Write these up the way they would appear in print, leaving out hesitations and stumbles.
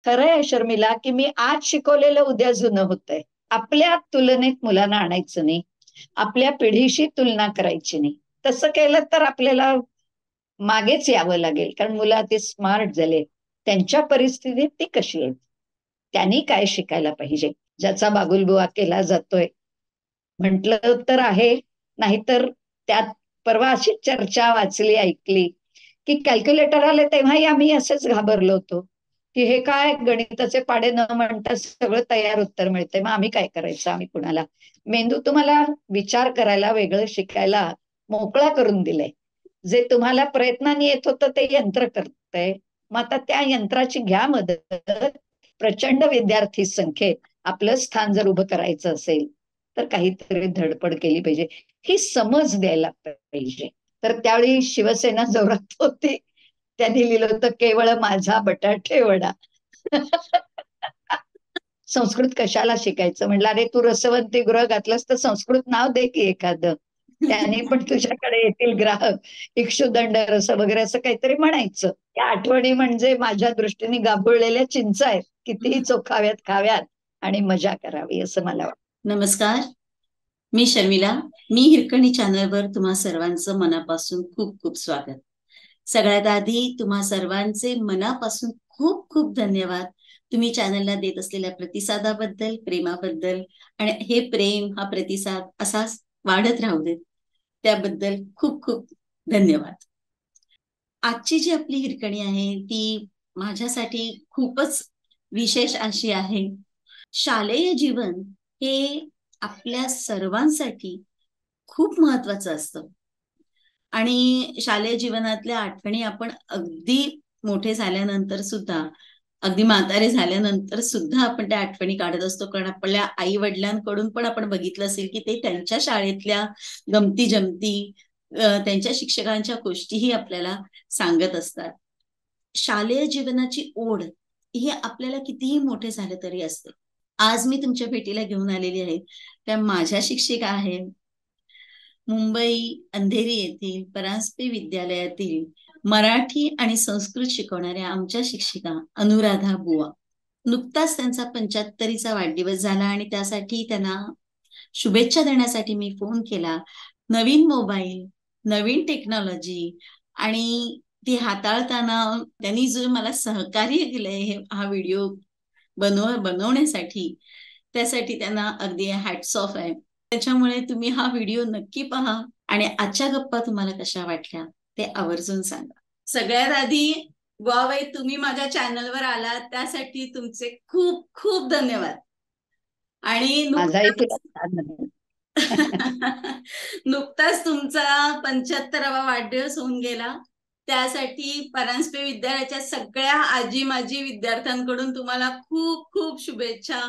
खरं आहे शर्मिला, की मी आज शिकवलेलं उद्या जुनं होतंय. आपल्या तुलनेत मुलांना आणायचं नाही. आपल्या पिढीशी तुलना करायची नाही. तसं केलं तर आपल्याला मागेच यावं लागेल, कारण मुलं अति स्मार्ट झाले. त्यांच्या परिस्थितीत ती कशी आहेत? त्यांनी काय शिकायला पाहिजे? ज्याचा बागुलबुवा केला जातोय म्हटलं तर आहे, नाहीतर त्यात परवा अशी चर्चा वाचली, ऐकली, की कॅल्क्युलेटर आले तेव्हाही आम्ही असेच घाबरलो होतो, की हे काय गणिताचे पाडे न म्हणता सगळं तयार उत्तर मिळतंय, मग आम्ही काय करायचं, आम्ही कुणाला. मेंदू तुम्हाला विचार करायला, वेगळं शिकायला मोकळा करून दिलाय. जे तुम्हाला प्रयत्नाने येत होतं ते यंत्र करतंय. मग आता त्या यंत्राची घ्या मदत. प्रचंड विद्यार्थी संख्येत आपलं स्थान जर उभं करायचं असेल तर काहीतरी धडपड केली पाहिजे, ही समज द्यायला पाहिजे. तर त्यावेळी शिवसेना जोरात होती. त्यांनी लिहिलं होतं, केवळ माझा बटाटे वडा. संस्कृत कशाला शिकायचं, म्हणलं अरे तू रसवंती गृह घातलंस तर संस्कृत नाव दे की एखादं, त्याने पण तुझ्याकडे येतील ग्राहक. इक्षुदंड रस वगैरे असं काहीतरी म्हणायचं. त्या आठवणी म्हणजे माझ्या दृष्टीने गाभुळलेल्या चिंच आहेत, कितीही चोखाव्यात खाव्यात आणि मजा करावी असं मला वाटतं. नमस्कार, मी शर्मिला. मी हिरकणी चॅनलवर तुम्हा सर्वांचं मनापासून खूप खूप स्वागत. सगळ्यात आधी तुम्हा सर्वांचे मनापासून खूप खूप धन्यवाद. तुम्ही चॅनलला देत असलेल्या प्रतिसादाबद्दल, प्रेमाबद्दल, आणि हे प्रेम, हा प्रतिसाद असाच वाढत राहू देत, त्याबद्दल खूप खूप धन्यवाद. आजची जी आपली हिरकणी आहे ती माझ्यासाठी खूपच विशेष अशी आहे. शालेय जीवन हे आपल्या सर्वांसाठी खूप महत्वाचं असतं आणि शालेय जीवनातल्या आठवणी आपण अगदी मोठे झाल्यानंतर सुद्धा, अगदी म्हातारे झाल्यानंतर सुद्धा आपण त्या आठवणी काढत असतो. कारण आपल्या आई वडिलांकडून पण आपण बघितलं असेल की ते त्यांच्या शाळेतल्या गमती जमती, त्यांच्या शिक्षकांच्या गोष्टीही आपल्याला सांगत असतात. शालेय जीवनाची ओढ ही आपल्याला कितीही मोठे झाले तरी असते. आज मी तुमच्या भेटीला घेऊन आलेली आहे त्या माझ्या शिक्षिका आहेत मुंबई अंधेरी येथील परांजपे विद्यालयातील मराठी आणि संस्कृत शिकवणाऱ्या आमच्या शिक्षिका अनुराधा बुवा. नुकताच त्यांचा 75वीचा वाढदिवस झाला आणि त्यासाठी त्यांना शुभेच्छा देण्यासाठी मी फोन केला. नवीन मोबाईल, नवीन टेक्नॉलॉजी आणि ती हाताळताना त्यांनी जो मला सहकार्य केलंय हा व्हिडिओ बनवण्यासाठी, त्यासाठी त्यांना अगदी हॅट्स ऑफ आहे. त्याच्यामुळे तुम्ही हा व्हिडिओ नक्की पहा आणि आजच्या गप्पा तुम्हाला कशा वाटल्या ते आवर्जून सांगा. सगळ्यात आधी बुवाबाई, तुम्ही माझ्या चॅनलवर आलात त्यासाठी तुमचे खूप खूप धन्यवाद. आणि माझाही तुला छान नुकताच तुमचा 75वा वाढदिवस होऊन गेला. त्यासाठी परांजपे विद्यालयाच्या सगळ्या आजी माजी विद्यार्थ्यांकडून तुम्हाला खूप खूप शुभेच्छा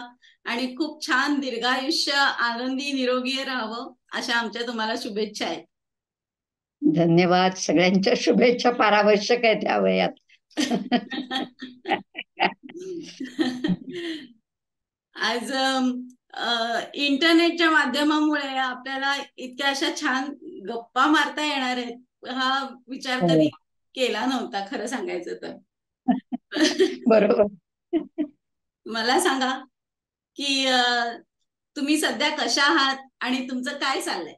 आणि खूप छान दीर्घायुष्य, आनंदी निरोगी राहावं अशा आमच्या तुम्हाला शुभेच्छा आहेत. धन्यवाद. सगळ्यांच्या शुभेच्छा फार आवश्यक आहेत या वयात. आज इंटरनेटच्या माध्यमामुळे आपल्याला इतक्या अशा छान गप्पा मारता येणार आहेत हा विचार कधी हो. केला नव्हता, खरं सांगायचं तर. बरोबर. मला सांगा की तुम्ही सध्या कशा आहात आणि तुमचं काय चाललंय?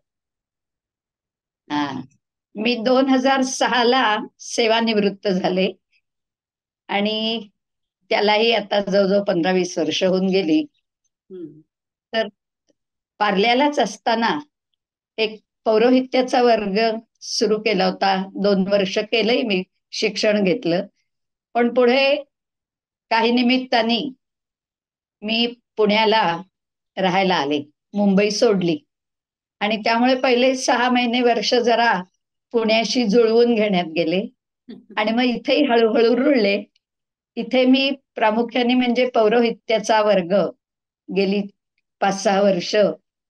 हा, मी 2006ला सेवानिवृत्त झाले आणि त्यालाही आता जवळजवळ 15-20 वर्ष होऊन गेली. तर पार्ल्यालाच असताना एक पौरोहित्याचा वर्ग सुरू केला होता. 2 वर्ष केलंय मी, शिक्षण घेतलं. पण पुढे काही निमित्ताने मी पुण्याला राहायला आले, मुंबई सोडली आणि त्यामुळे पहिले 6 महिने वर्ष जरा पुण्याशी जुळवून घेण्यात गेले आणि मग इथेही हळूहळू रुळले. इथे मी प्रामुख्याने म्हणजे पौरोहित्याचा वर्ग गेली 5-6 वर्ष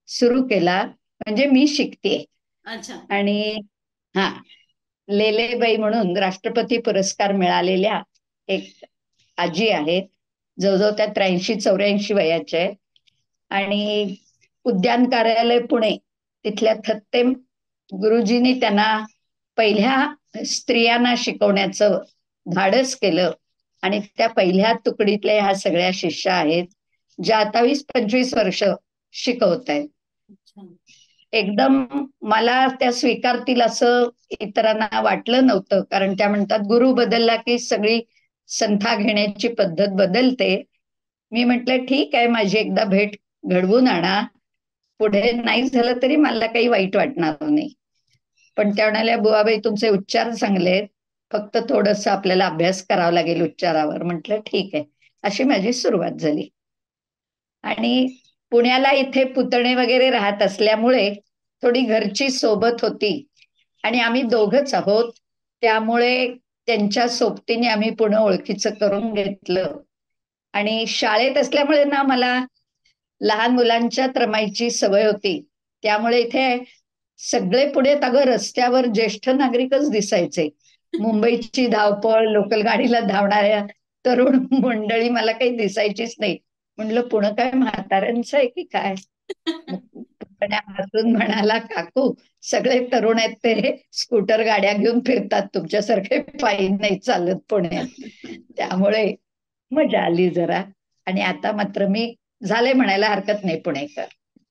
सुरू केला, म्हणजे मी शिकते. अच्छा. आणि हा, लेलेबाई म्हणून राष्ट्रपती पुरस्कार मिळालेल्या एक आजी आहेत. जवळजवळ त्या 83-84 वयाच्या आहेत आणि उद्यान कार्यालय पुणे तिथल्या थत्ते गुरुजींनी त्यांना पहिल्या स्त्रियांना शिकवण्याचं धाडस केलं आणि त्या पहिल्या तुकडीतल्या ह्या सगळ्या शिष्या आहेत, ज्या आता 20-25 वर्ष शिकवत आहेत. एकदम मला त्या स्वीकारतील असं इतरांना वाटलं नव्हतं, कारण त्या म्हणतात गुरु बदलला की सगळी संथा घेण्याची पद्धत बदलते. मी म्हटलं ठीक आहे, माझी एकदा भेट घडवून आणा, पुढे नाही झालं तरी मला काही वाईट वाटणार नाही. पण त्या म्हणाल्या, बुवाबाई तुमचे उच्चार चांगले आहेत, फक्त थोडंसं आपल्याला अभ्यास करावा लागेल उच्चारावर. म्हटलं ठीक आहे. अशी माझी सुरुवात झाली. आणि पुण्याला इथे पुतणे वगैरे राहत असल्यामुळे थोडी घरची सोबत होती आणि आम्ही दोघच आहोत, त्यामुळे त्यांच्या सोबतीने आम्ही पुणे ओळखीचं करून घेतलं. आणि शाळेत असल्यामुळे ना मला लहान मुलांच्यात रमायची सवय होती, त्यामुळे इथे सगळे पुढे अगं रस्त्यावर ज्येष्ठ नागरिकच दिसायचे. मुंबईची धावपळ, लोकल गाडीला धावणाऱ्या तरुण मंडळी मला काही दिसायचीच नाही. म्हणलं पुणं काय म्हाताऱ्यांचं आहे की काय. पुण्यापासून म्हणाला, काकू सगळे तरुण आहेत ते स्कूटर गाड्या घेऊन फिरतात, तुमच्यासारखे पायी नाही चालत पुण्यात. त्यामुळे मजा आली जरा. आणि आता मात्र मी झाले म्हणायला हरकत नाही पुणेकर.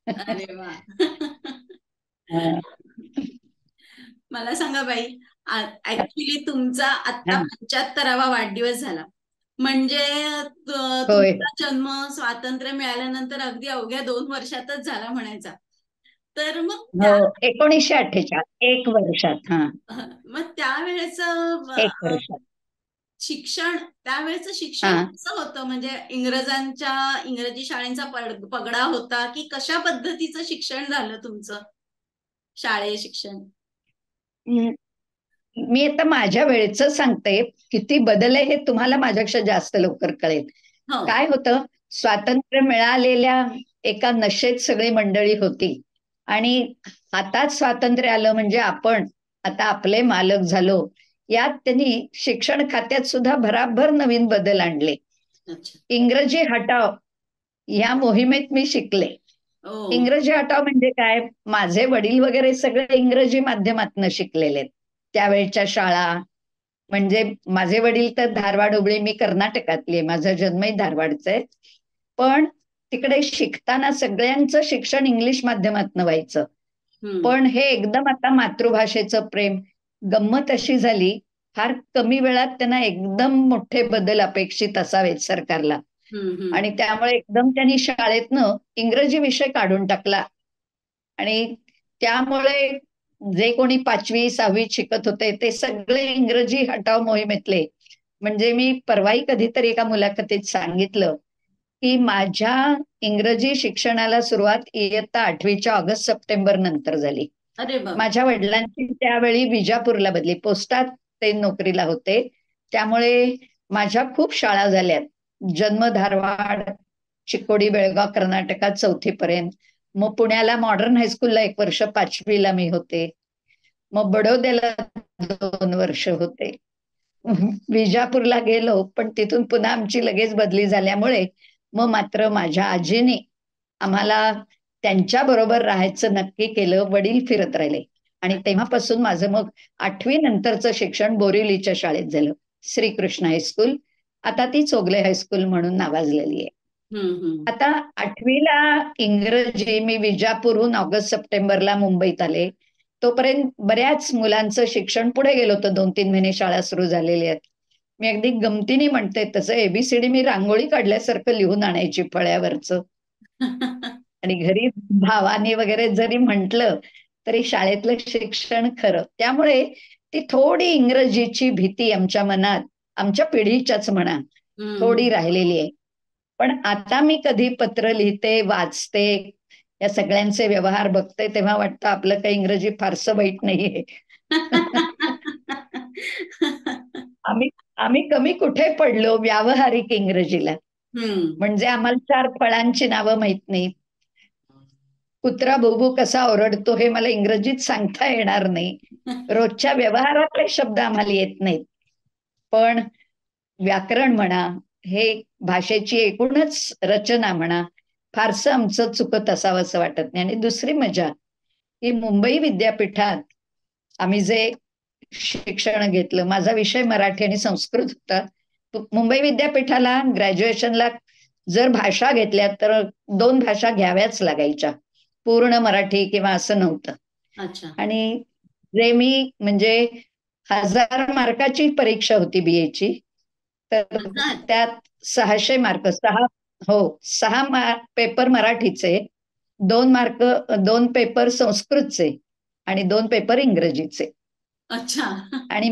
अरे वा. हा. मला सांगा बाई, ऍक्च्युली तुमचा आता हा. 75वा वाढदिवस झाला. म्हणजे होय. तुमचा जन्म स्वातंत्र्य मिळाल्यानंतर अगदी अवघ्या 2 वर्षातच झाला म्हणायचा. तर मग हो, 1948, 1 वर्षात. हा, मग त्यावेळेच 1 वर्षात. त्यावेळेचं शिक्षण हा. कसं होतं? म्हणजे इंग्रजी शाळेचा पगडा होता की कशा पद्धतीचं शिक्षण झालं तुमचं शालेय शिक्षण? हम्म, मी आता माझ्या वेळेचं सांगते, किती बदल आहे हे तुम्हाला माझ्यापेक्षा जास्त लवकर कळेल. हो. काय होतं, स्वातंत्र्य मिळालेल्या एका नशेत सगळी मंडळी होती आणि हातात स्वातंत्र्य आलं म्हणजे आपण आता आपले मालक झालो. यात त्यांनी शिक्षण खात्यात सुद्धा भराभर नवीन बदल आणले. अच्छा. इंग्रजी हटाव या मोहिमेत मी शिकले. ओ. इंग्रजी हटाव म्हणजे काय, माझे वडील वगैरे सगळे इंग्रजी माध्यमातून शिकलेले आहेत. त्यावेळच्या शाळा म्हणजे माझे वडील तर धारवाड हुबळी, मी कर्नाटकातली आहे, माझा जन्मही धारवाडचा आहे. पण तिकडे शिकताना सगळ्यांचं शिक्षण इंग्लिश माध्यमातून व्हायचं. पण हे एकदम आता मातृभाषेचं प्रेम. गंमत अशी झाली, फार कमी वेळात त्यांना एकदम मोठे बदल अपेक्षित असावेत सरकारला, आणि त्यामुळे एकदम त्यांनी शाळेतनं इंग्रजी विषय काढून टाकला. आणि त्यामुळे जे कोणी 5वी-6वीत शिकत होते ते सगळे इंग्रजी हटाव मोहिमेतले. म्हणजे मी परवाही कधीतरी एका मुलाखतीत सांगितलं की माझ्या इंग्रजी शिक्षणाला सुरुवात इयत्ता 8वीच्या ऑगस्ट-सप्टेंबर नंतर झाली. अरे बाप. माझ्या वडिलांची त्यावेळी विजापूरला बदली, पोस्टात ते नोकरीला होते, त्यामुळे माझ्या खूप शाळा झाल्यात. जन्म धारवाड, चिकोडी, बेळगाव, कर्नाटकात 4थीपर्यंत. मग पुण्याला मॉडर्न हायस्कूलला 1 वर्ष 5वीला मी होते. मग बडोद्याला 2 वर्ष होते. विजापूरला गेलो, पण तिथून पुन्हा आमची लगेच बदली झाल्यामुळे मग मात्र माझ्या आजीने आम्हाला त्यांच्या बरोबर राहायचं नक्की केलं. वडील फिरत राहिले आणि तेव्हापासून माझं मग 8वी नंतरचं शिक्षण बोरिवलीच्या शाळेत झालं, श्रीकृष्ण हायस्कूल. आता ती चोगले हायस्कूल म्हणून नावाजलेली आहे. आता 8वीला इंग्रजी मी विजापूरहून ऑगस्ट-सप्टेंबरला मुंबईत आले. तोपर्यंत बऱ्याच मुलांचं शिक्षण पुढे गेलं होतं, 2-3 महिने शाळा सुरू झालेली आहेत. मी अगदी गमतीने म्हणते, तसं एबीसीडी मी रांगोळी काढल्यासारखं लिहून आणायची फळ्यावरचं. आणि घरी भावाने वगैरे जरी म्हटलं तरी शाळेतलं शिक्षण खरं. त्यामुळे ती थोडी इंग्रजीची भीती आमच्या मनात, आमच्या पिढीच्याच म्हणा, थोडी राहिलेली आहे. पण आता मी कधी पत्र लिहिते, वाचते, या सगळ्यांचे व्यवहार बघते, तेव्हा वाटतं आपलं काही इंग्रजी फारसं वाईट नाहीये. आम्ही आम्ही कमी कुठे पडलो व्यावहारिक इंग्रजीला. म्हणजे आम्हाला 4 फळांची नावं माहित नाहीत. कुत्रा भुबू कसा ओरडतो हे मला इंग्रजीत सांगता येणार नाही. रोजच्या व्यवहारातले शब्द आम्हाला येत नाहीत. पण व्याकरण म्हणा, हे भाषेची एकूणच रचना म्हणा, फारसं आमचं चुकत असावं असं वाटत नाही. आणि दुसरी मजा ही, मुंबई विद्यापीठात आम्ही जे शिक्षण घेतलं, माझा विषय मराठी आणि संस्कृत होता, मुंबई विद्यापीठाला ग्रॅज्युएशनला जर भाषा घेतल्या तर 2 भाषा घ्याव्याच लागायच्या. पूर्ण मराठी किंवा असं नव्हतं. अच्छा. आणि जे मी म्हणजे 1000 मार्काची परीक्षा होती BA ची. तर 1000? त्यात 600 मार्क, 6 पेपर मराठीचे, 2 मार्क, 2 पेपर संस्कृतचे आणि 2 पेपर इंग्रजीचे. अच्छा. आणि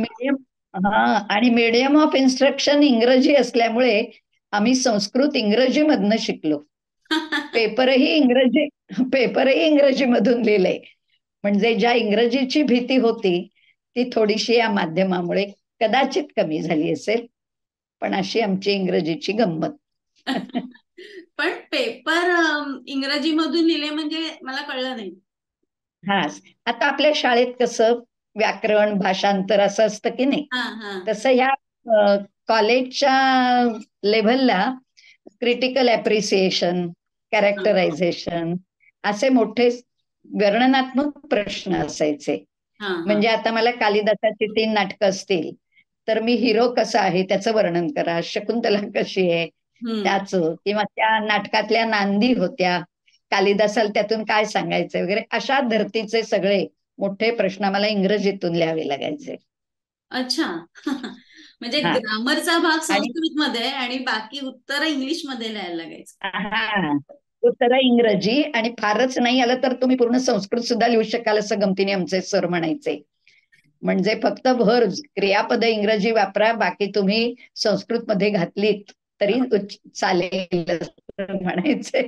मीडियम ऑफ इन्स्ट्रक्शन इंग्रजी असल्यामुळे आम्ही संस्कृत इंग्रजीमधनं शिकलो. पेपरही इंग्रजी पेपरही इंग्रजीमधून लिहिले. म्हणजे ज्या इंग्रजीची भीती होती ती थोडीशी या माध्यमामुळे कदाचित कमी झाली असेल. पण अशी आमची इंग्रजीची गंमत. पण पेपर इंग्रजी मधून लिहिले म्हणजे मला कळलं नाही. हा, आता आपल्या शाळेत कसं व्याकरण, भाषांतर असं असतं की नाही, हा हा. तसं ह्या कॉलेजच्या लेव्हलला क्रिटिकल ॲप्रिसिएशन, कॅरेक्टरायझेशन असे मोठे वर्णनात्मक प्रश्न असायचे. हा हा. म्हणजे आता मला कालिदासाची 3 नाटकं असतील तर मी हिरो कसा आहे त्याचं वर्णन करा, शकुंतला कशी आहे त्याचं, किंवा त्या नाटकातल्या नांदी होत्या, कालिदासाला त्यातून काय सांगायचं वगैरे, अशा धर्तीचे सगळे मोठे प्रश्न मला इंग्रजीतून लिहावे लागायचे. अच्छा. म्हणजे हा, ग्रामरचा भाग आणि संस्कृत मध्ये आणि बाकी उत्तर इंग्लिश मध्ये लिहायला लागायचं. हा, उत्तर इंग्रजी, आणि फारच नाही आलं तर तुम्ही पूर्ण संस्कृत सुद्धा लिहू शकाल असं गमतीने आमचे सर म्हणायचे. म्हणजे फक्त भर क्रियापद इंग्रजी वापरा, बाकी तुम्ही संस्कृत मध्ये घातलीत तरी चालेल असं म्हणायचे.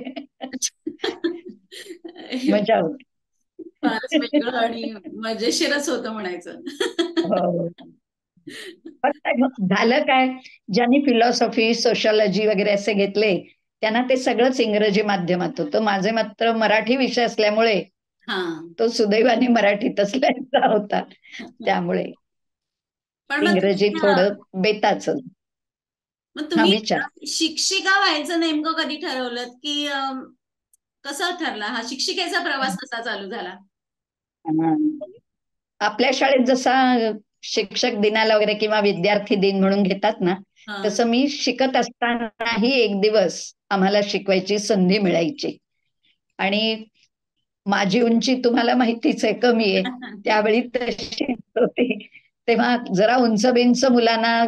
मजा होती. फारच वेगळं आणि मजेशीरच होतं म्हणायचं. हो. झालं काय, ज्यांनी फिलॉसॉफी, सोशॉलॉजी वगैरे असे घेतले त्यांना ते सगळंच इंग्रजी माध्यमात होतं. माझे मात्र मराठी विषय असल्यामुळे हा. तो सुदैवाने मराठीतच लिहायचा होता. त्यामुळे पण मग इंग्रजी थोडं बेताच. हा, तुम्ही विचार. शिक्षिका व्हायचं नेमकं कधी ठरवलं की कसं ठरला हा शिक्षिकेचा प्रवास कसा चालू झाला? आपल्या शाळेत जसा शिक्षक दिनाला वगैरे किंवा विद्यार्थी दिन म्हणून घेतात ना, तसं मी शिकत असतानाही एक दिवस आम्हाला शिकवायची संधी मिळायची. आणि माझी उंची तुम्हाला माहितीच आहे, कमी आहे. त्यावेळी तशी होती. तेव्हा जरा उंच बिंच मुलांना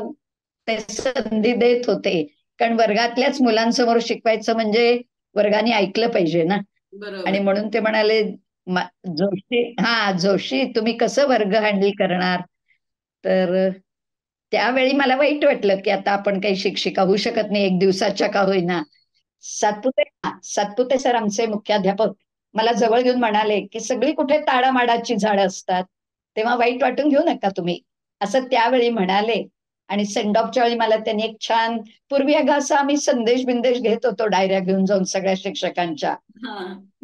ते संधी देत होते. कारण वर्गातल्याच मुलांसमोर शिकवायचं म्हणजे वर्गाने ऐकलं पाहिजे ना. आणि बरोबर. म्हणून ते म्हणाले, जोशी तुम्ही कसं वर्ग हँडल करणार? तर त्यावेळी मला वाईट वाटलं की आता आपण काही शिक्षिका होऊ शकत नाही, 1 दिवसाच्या का होईना. सातपुते सर आमचे मुख्याध्यापक मला जवळ घेऊन म्हणाले की सगळी कुठे ताडामाडाची झाडं असतात, तेव्हा वाईट वाटून घेऊ नका तुम्ही, असं त्यावेळी म्हणाले. आणि सेंड ऑफच्या वेळी मला त्यांनी एक छान, पूर्वी अगं असं आम्ही संदेश बिंदेश घेत होतो डायऱ्या घेऊन जाऊन सगळ्या शिक्षकांच्या,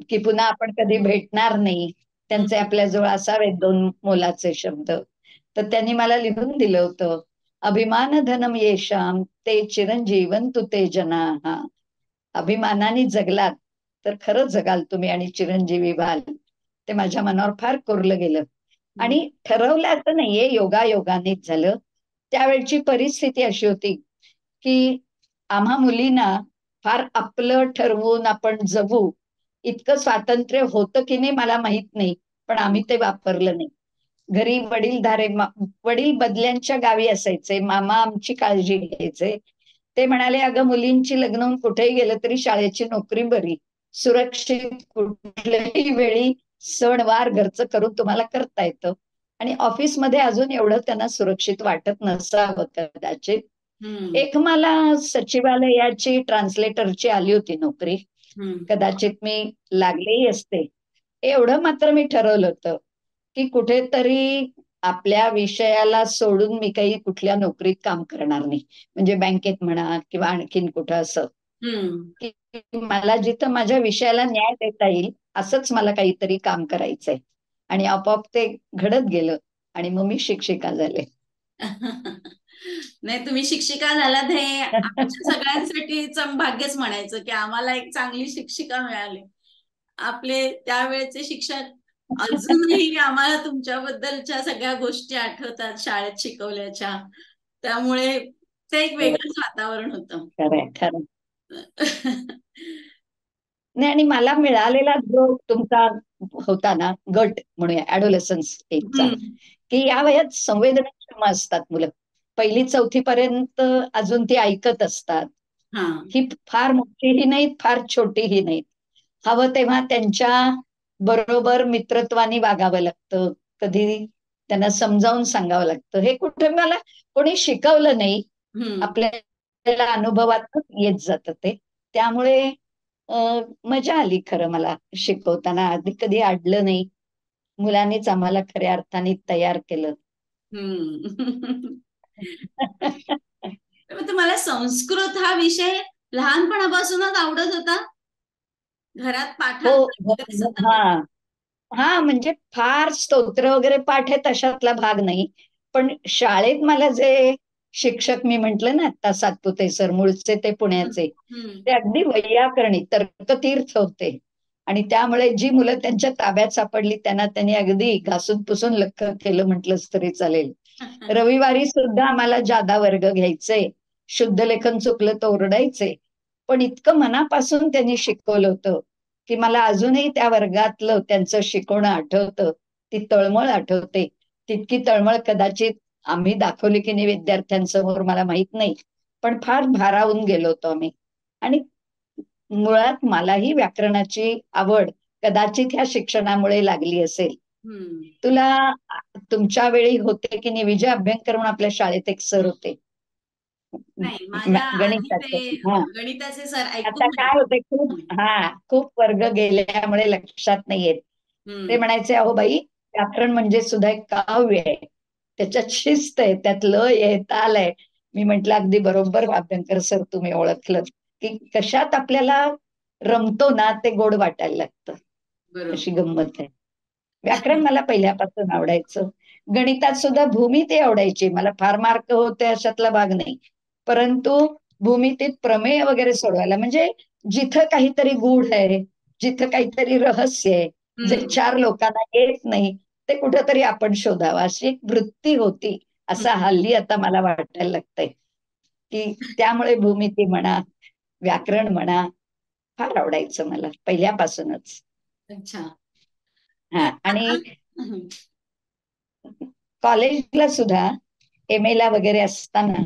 की पुन्हा आपण कधी भेटणार नाही, त्यांचे आपल्याजवळ असावेत 2 मोलाचे शब्द. तर त्यांनी मला लिहून दिलं होतं, अभिमान धनम येशाम ते चिरंजीवन ते जनाः. अभिमानाने जगलात तर खरंच जगाल तुम्ही आणि चिरंजीवी व्हाल. ते माझ्या मनावर फार कोरलं गेलं. आणि ठरवलं असं नाहीये, योगायोगानेच झालं. त्यावेळची परिस्थिती अशी होती की आम्हा मुलींना फार आपलं ठरवून आपण जगू इतकं स्वातंत्र्य होतं की नाही मला माहित नाही, पण आम्ही ते वापरलं नाही. घरी वडील बदल्यांच्या गावी असायचे, मामा आमची काळजी घ्यायचे. ते म्हणाले, अगं मुलींची लग्न होऊन कुठेही गेलं तरी शाळेची नोकरी बरी, सुरक्षित, कुठल्याही वेळी सणवार घरचं करून तुम्हाला करता येतं. आणि ऑफिसमध्ये अजून एवढं त्यांना सुरक्षित वाटत नसावं कदाचित. एक मला सचिवालयाची ट्रान्सलेटरची आली होती नोकरी, कदाचित मी लागलेही असते. एवढं मात्र मी ठरवलं होतं की कुठेतरी आपल्या विषयाला सोडून मी काही कुठल्या नोकरीत काम करणार नाही. म्हणजे बँकेत म्हणा किंवा आणखीन कुठं असं, की मला जिथं माझ्या विषयाला न्याय देता येईल असंच मला काहीतरी काम करायचंय. आणि आपोआप ते घडत गेलं आणि मग मी शिक्षिका झाले. नाही, तुम्ही शिक्षिका झालात हे आमच्या सगळ्यांसाठीच भाग्यच म्हणायचं की आम्हाला एक चांगली शिक्षिका मिळाली. आपले त्यावेळेचे शिक्षक अजूनही आम्हाला तुमच्याबद्दलच्या सगळ्या गोष्टी आठवतात शाळेत शिकवल्याच्या. त्यामुळे ते एक वेगळंच वातावरण होतं. खरंय खरं. नाही, आणि मला मिळालेला जो तुमचा होता ना गट म्हणूया ऍडोलेसन्स एजचा, हम्म. की या वयात संवेदनक्षम असतात मुलं. पहिली चौथी पर्यंत अजून ती ऐकत असतात. हा. ही फार मोठीही नाहीत, फार छोटीही नाहीत. हवं तेव्हा त्यांच्या बरोबर मित्रत्वाने वागावं लागतं. कधी त्यांना समजावून सांगावं लागतं. हे कुठे मला कोणी शिकवलं नाही. हम्म. आपल्याला अनुभवातच येत जातं ते. त्यामुळे मजा आली खरं मला शिकवताना. आधी कधी अडलं नाही. मुलांनीच आम्हाला खऱ्या अर्थाने तयार केलं. हम्म. मग तुम्हाला संस्कृत हा विषय लहानपणापासूनच आवडत होता? घरात हो, पाठांतर हो, वगैरे हो. सतत होतं? हां. हां, म्हणजे फार स्तोत्र वगैरे पाठ आहे तशातला भाग नाही. पण शाळेत मला जे शिक्षक मी म्हटलं ना आता सातपुते सर, मूळचे ते पुण्याचे, हम्म. ते अगदी वैयाकरणी तर्कतीर्थ होते. आणि त्यामुळे जी मुलं त्यांच्या ताब्यात सापडली त्यांना त्यांनी अगदी घासून पुसून लख्ख केलं म्हटलंच तरी चालेल. रविवारी सुद्धा आम्हाला जादा वर्ग घ्यायचे. शुद्ध लेखन चुकलं तर ओरडायचे. पण इतकं मनापासून त्यांनी शिकवलं होतं, की मला अजूनही त्या वर्गातलं त्यांचं शिकवणं आठवतं. ती तळमळ आठवते. तितकी तळमळ कदाचित आम्ही दाखवली की नाही विद्यार्थ्यांसमोर मला माहित नाही. पण फार भारावून गेलो होतो आम्ही. आणि मुळात मलाही व्याकरणाची आवड कदाचित ह्या शिक्षणामुळे लागली असेल. हम्म. तुला तुमच्या वेळी होते की नाही, विजय अभ्यंकर म्हणून आपल्या शाळेत एक सर होते. नाही, माझ्या आधी गणिताचे. ते हा. गणिताचे सर आता ऐकून काय माहिती. होते खूप, खूप वर्ग गेल्यामुळे लक्षात नाही येत. ते हम्म. म्हणायचे, अहो बाई, व्याकरण म्हणजे सुद्धा एक काव्य आहे. त्याच्यात शिस्त आहे, त्यात लय आहे, ताल आहे. मी म्हंटल अगदी बरोबर अभ्यंकर सर तुम्ही ओळखलं, की कशात आपल्याला रमतो ना ते गोड वाटायला लागतं. अशी बरोबर. गंमत आहे. व्याकरण मला पहिल्यापासून आवडायचं. गणितात सुद्धा भूमिती आवडायची. मला फार मार्क होते अशातला भाग नाही. परंतु भूमितीत प्रमेय वगैरे सोडवायला, म्हणजे जिथं काहीतरी गूढ आहे, जिथं काहीतरी रहस्य आहे, जे हम्म. 4 लोकांना येत नाही, ते कुठेतरी आपण शोधावं अशी एक वृत्ती होती. असं हम्म. हल्ली आता मला वाटायला लागतंय, की त्यामुळे भूमिती म्हणा, व्याकरण म्हणा, फार आवडायचं मला पहिल्यापासूनच. अच्छा. हां, तर आणि आता हम्म. कॉलेजला सुद्धा MA ला वगैरे असताना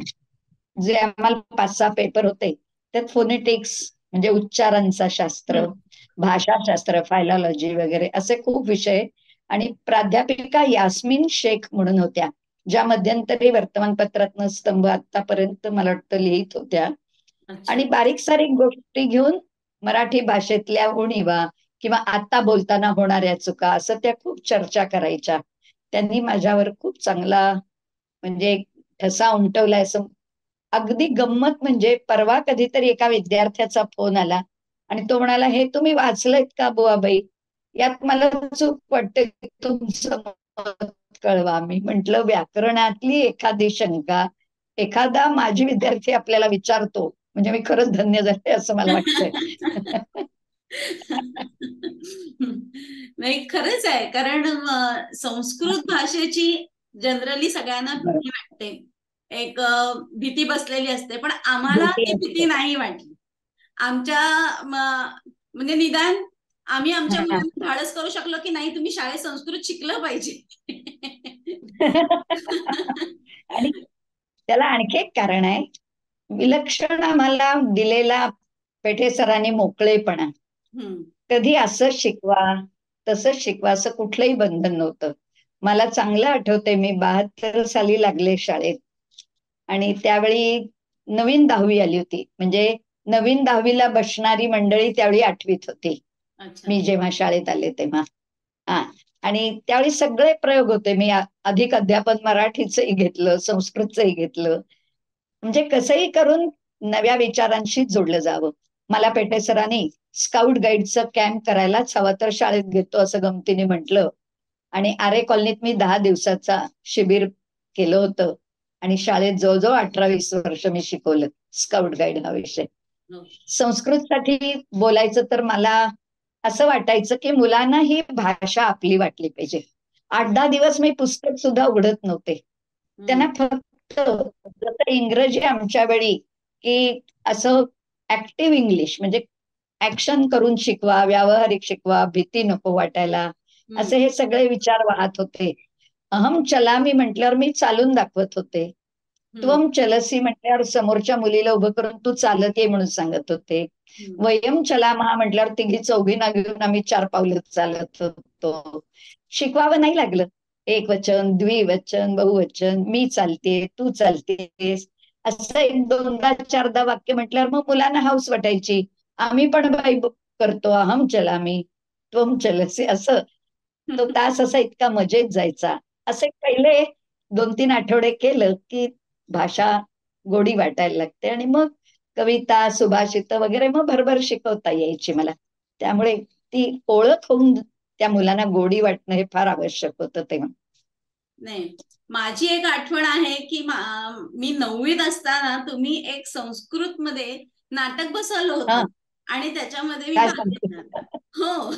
जे आम्हाला 5-6 पेपर होते, त्यात फोनेटिक्स म्हणजे उच्चारांचा शास्त्र, हम्म. भाषाशास्त्र, फायलॉलॉजी वगैरे असे खूप विषय. आणि प्राध्यापिका यास्मिन शेख म्हणून होत्या, ज्या मध्यंतरी वर्तमानपत्रातनं स्तंभ आतापर्यंत मला वाटतं लिहित होत्या. अच्छा. आणि बारीक सारीक गोष्टी घेऊन मराठी भाषेतल्या उणिवा किंवा आता बोलताना होणाऱ्या चुका असं त्या खूप चर्चा करायच्या. त्यांनी माझ्यावर खूप चांगला म्हणजे ठसा उमटवलाय असं. अगदी गंमत म्हणजे परवा कधीतरी एका विद्यार्थ्याचा फोन आला आणि तो म्हणाला, हे तुम्ही वाचलंत का बुवाबाई? यात मला चूक वाटते, तुमचं मत कळवा. मी म्हंटल, व्याकरणातली एखादी शंका एखादा माझी विद्यार्थी आपल्याला विचारतो म्हणजे मी खरंच धन्य झाले असं मला वाटतंय. नाही, खरंच आहे. कारण संस्कृत भाषेची जनरली सगळ्यांना भीती वाटते. एक भीती बसलेली असते. पण आम्हाला भीती ती भीती असते. नाही वाटली. आमच्या म्हणजे निदान आम्ही आमच्या हा. मुलांना धाडस करू शकलो की नाही, तुम्ही शाळेत संस्कृत शिकलं पाहिजे. आणि त्याला आणखी एक कारण आहे. विलक्षण आम्हाला दिलेला पेठे सरांनी मोकळेपणा. हम्म. कधी असं शिकवा, तसंच शिकवा असं कुठलंही बंधन नव्हतं. मला चांगलं आठवतंय, मी 72 साली लागले शाळेत. आणि त्यावेळी नवीन 10वी आली होती. म्हणजे नवीन 10वीला बसणारी मंडळी त्यावेळी 8वीत होती. अच्छा. मी जेव्हा शाळेत आले तेव्हा. हां. आणि त्यावेळी सगळे प्रयोग होते. मी अधिक अध्यापन मराठीचंही घेतलं, संस्कृतचंही घेतलं. म्हणजे कसंही करून नव्या विचारांशी जोडलं जावं. मला पेठे सरांनी स्काउट गाईडचं कॅम्प करायलाच हवा, तर शाळेत घेतो असं गमतीने म्हटलं. आणि आरे कॉलनीत मी 10 दिवसाचा शिबिर केलं होतं. आणि शाळेत जवळजवळ 18-20 वर्ष मी शिकवलं स्काउट गाईड हा विषय. हो. संस्कृतसाठी बोलायचं तर मला असं वाटायचं, की मुलांना ही भाषा आपली वाटली पाहिजे. 8-10 दिवस मी पुस्तक सुद्धा उघडत नव्हते. त्यांना हम्म. फक्त जसं इंग्रजी आमच्या वेळी की असं ऍक्टिव्ह इंग्लिश म्हणजे ऍक्शन करून शिकवा, व्यावहारिक शिकवा, भीती नको वाटायला, असे हे सगळे विचार वाहत होते. अहम चलामी म्हटल्यावर मी चालून दाखवत होते. त्वम चलसी म्हटल्यावर समोरच्या मुलीला उभं करून तू चालत ये म्हणून सांगत होते. वयम चलामहा म्हटल्यावर तिघी चौघींना घेऊन आम्ही 4 पावलं चालत होतो. शिकवावं नाही लागलं. एक वचन, द्विवचन, बहुवचन, मी चालते, तू चालतेस, असं एक दोनदा चारदा वाक्य म्हटल्यावर मग मुलांना हौस वाटायची. आम्ही पण बाई करतो, अहम चलामी, त्वम चलसी, असं तो तास असा इतका मजेत जायचा. असे पहिले 2-3 आठवडे केलं की भाषा गोडी वाटायला लागते आणि मग कविता, सुभाषित वगैरे मग भरभर शिकवता यायची मला. त्यामुळे ती ओळख होऊन त्या मुलांना गोडी वाटणं हे फार आवश्यक होतं तेव्हा. नाही, माझी एक आठवण आहे की मी 9वीत असताना तुम्ही एक संस्कृत मध्ये नाटक बसवलं हा, होतं आणि त्याच्यामध्ये मी काय भाग सांगते. घेतला. हो.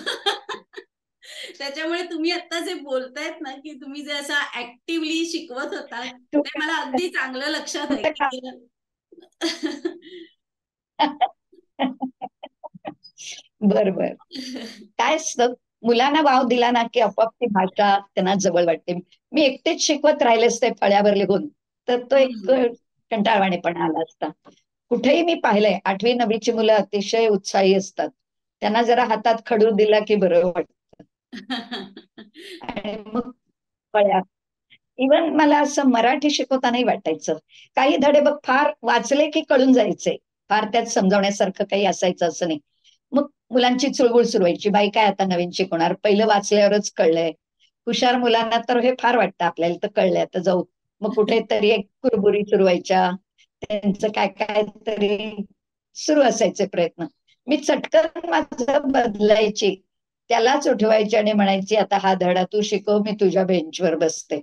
त्याच्यामुळे तुम्ही आता जे बोलतायत ना की तुम्ही जे असं ऍक्टिव्हली शिकवत होता, तू ते मला अगदी चांगलं लक्षात तू आहे तर का- की बर बर. काय असतं, मुलांना वाव दिला ना की आपोआप ती भाषा त्यांना जवळ वाटते. मी एकटेच शिकवत राहिलेच ते फळ्यावर लिहून तर तो एक हम्म. कंटाळवाणेपणा आला असता. कुठेही मी पाहिलंय 8वी-9वीची मुलं अतिशय उत्साही असतात. त्यांना जरा हातात खडू दिला की बरं वाटतं. आणि मग फळ्या, इवन मला असं मराठी शिकवतानाही वाटायचं काही धडे बघ फार वाचले की कळून जायचे, फार त्यात समजावण्यासारखं काही असायचं असं नाही. मग मुलांची चुळबुळ सुरू व्हायची, बाई काय आता नवीन शिकवणार, पहिलं वाचल्यावरच कळलंय. हुशार मुलांना तर हे फार वाटतं आपल्याला तर कळलंय आता जाऊ. मग कुठेतरी एक कुरबुरी सुरू व्हायच्या, त्यांचं काय काय तरी सुरू असायचे प्रयत्न. मी चटकन माझं बदलायची, त्यालाच उठवायची आणि म्हणायची आता हा धडा तू शिकव, मी तुझ्या बेंचवर बसते.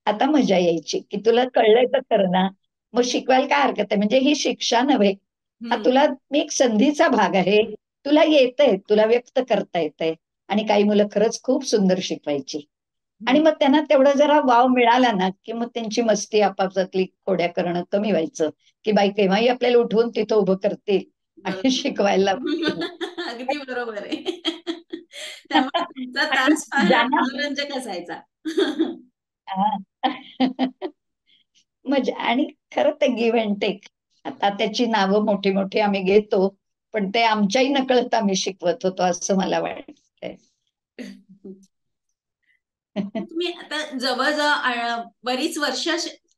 आता मजा यायची की तुला कळलंय तर कर ना, मग शिकवायला काय हरकत आहे, म्हणजे ही शिक्षा नव्हे, हा हम्म. तुला मी एक संधीचा भाग आहे, तुला येतंय, तुला व्यक्त करता येतंय. आणि काही मुलं खरंच खूप सुंदर शिकवायची. आणि मग त्यांना तेवढा जरा वाव मिळाला ना की मग त्यांची मस्ती आपापसातली खोड्या करणं कमी व्हायचं, की बाई केव्हाही आपल्याला उठवून तिथं उभं करतील आणि बरोबर. शिकवायला लावतील. अगदी बरोबर आहे. त्यामुळे तुमचा आणि तास फार ज्यांना मनोरंजक असायचा. म्हणजे आणि खरं ते गिव्ह अँड टेक. आता त्याची नावं मोठी मोठी आम्ही घेतो, पण ते आमच्याही नकळत आम्ही शिकवत होतो असं मला वाटतंय. तुम्ही आता जवळजवळ बरीच वर्ष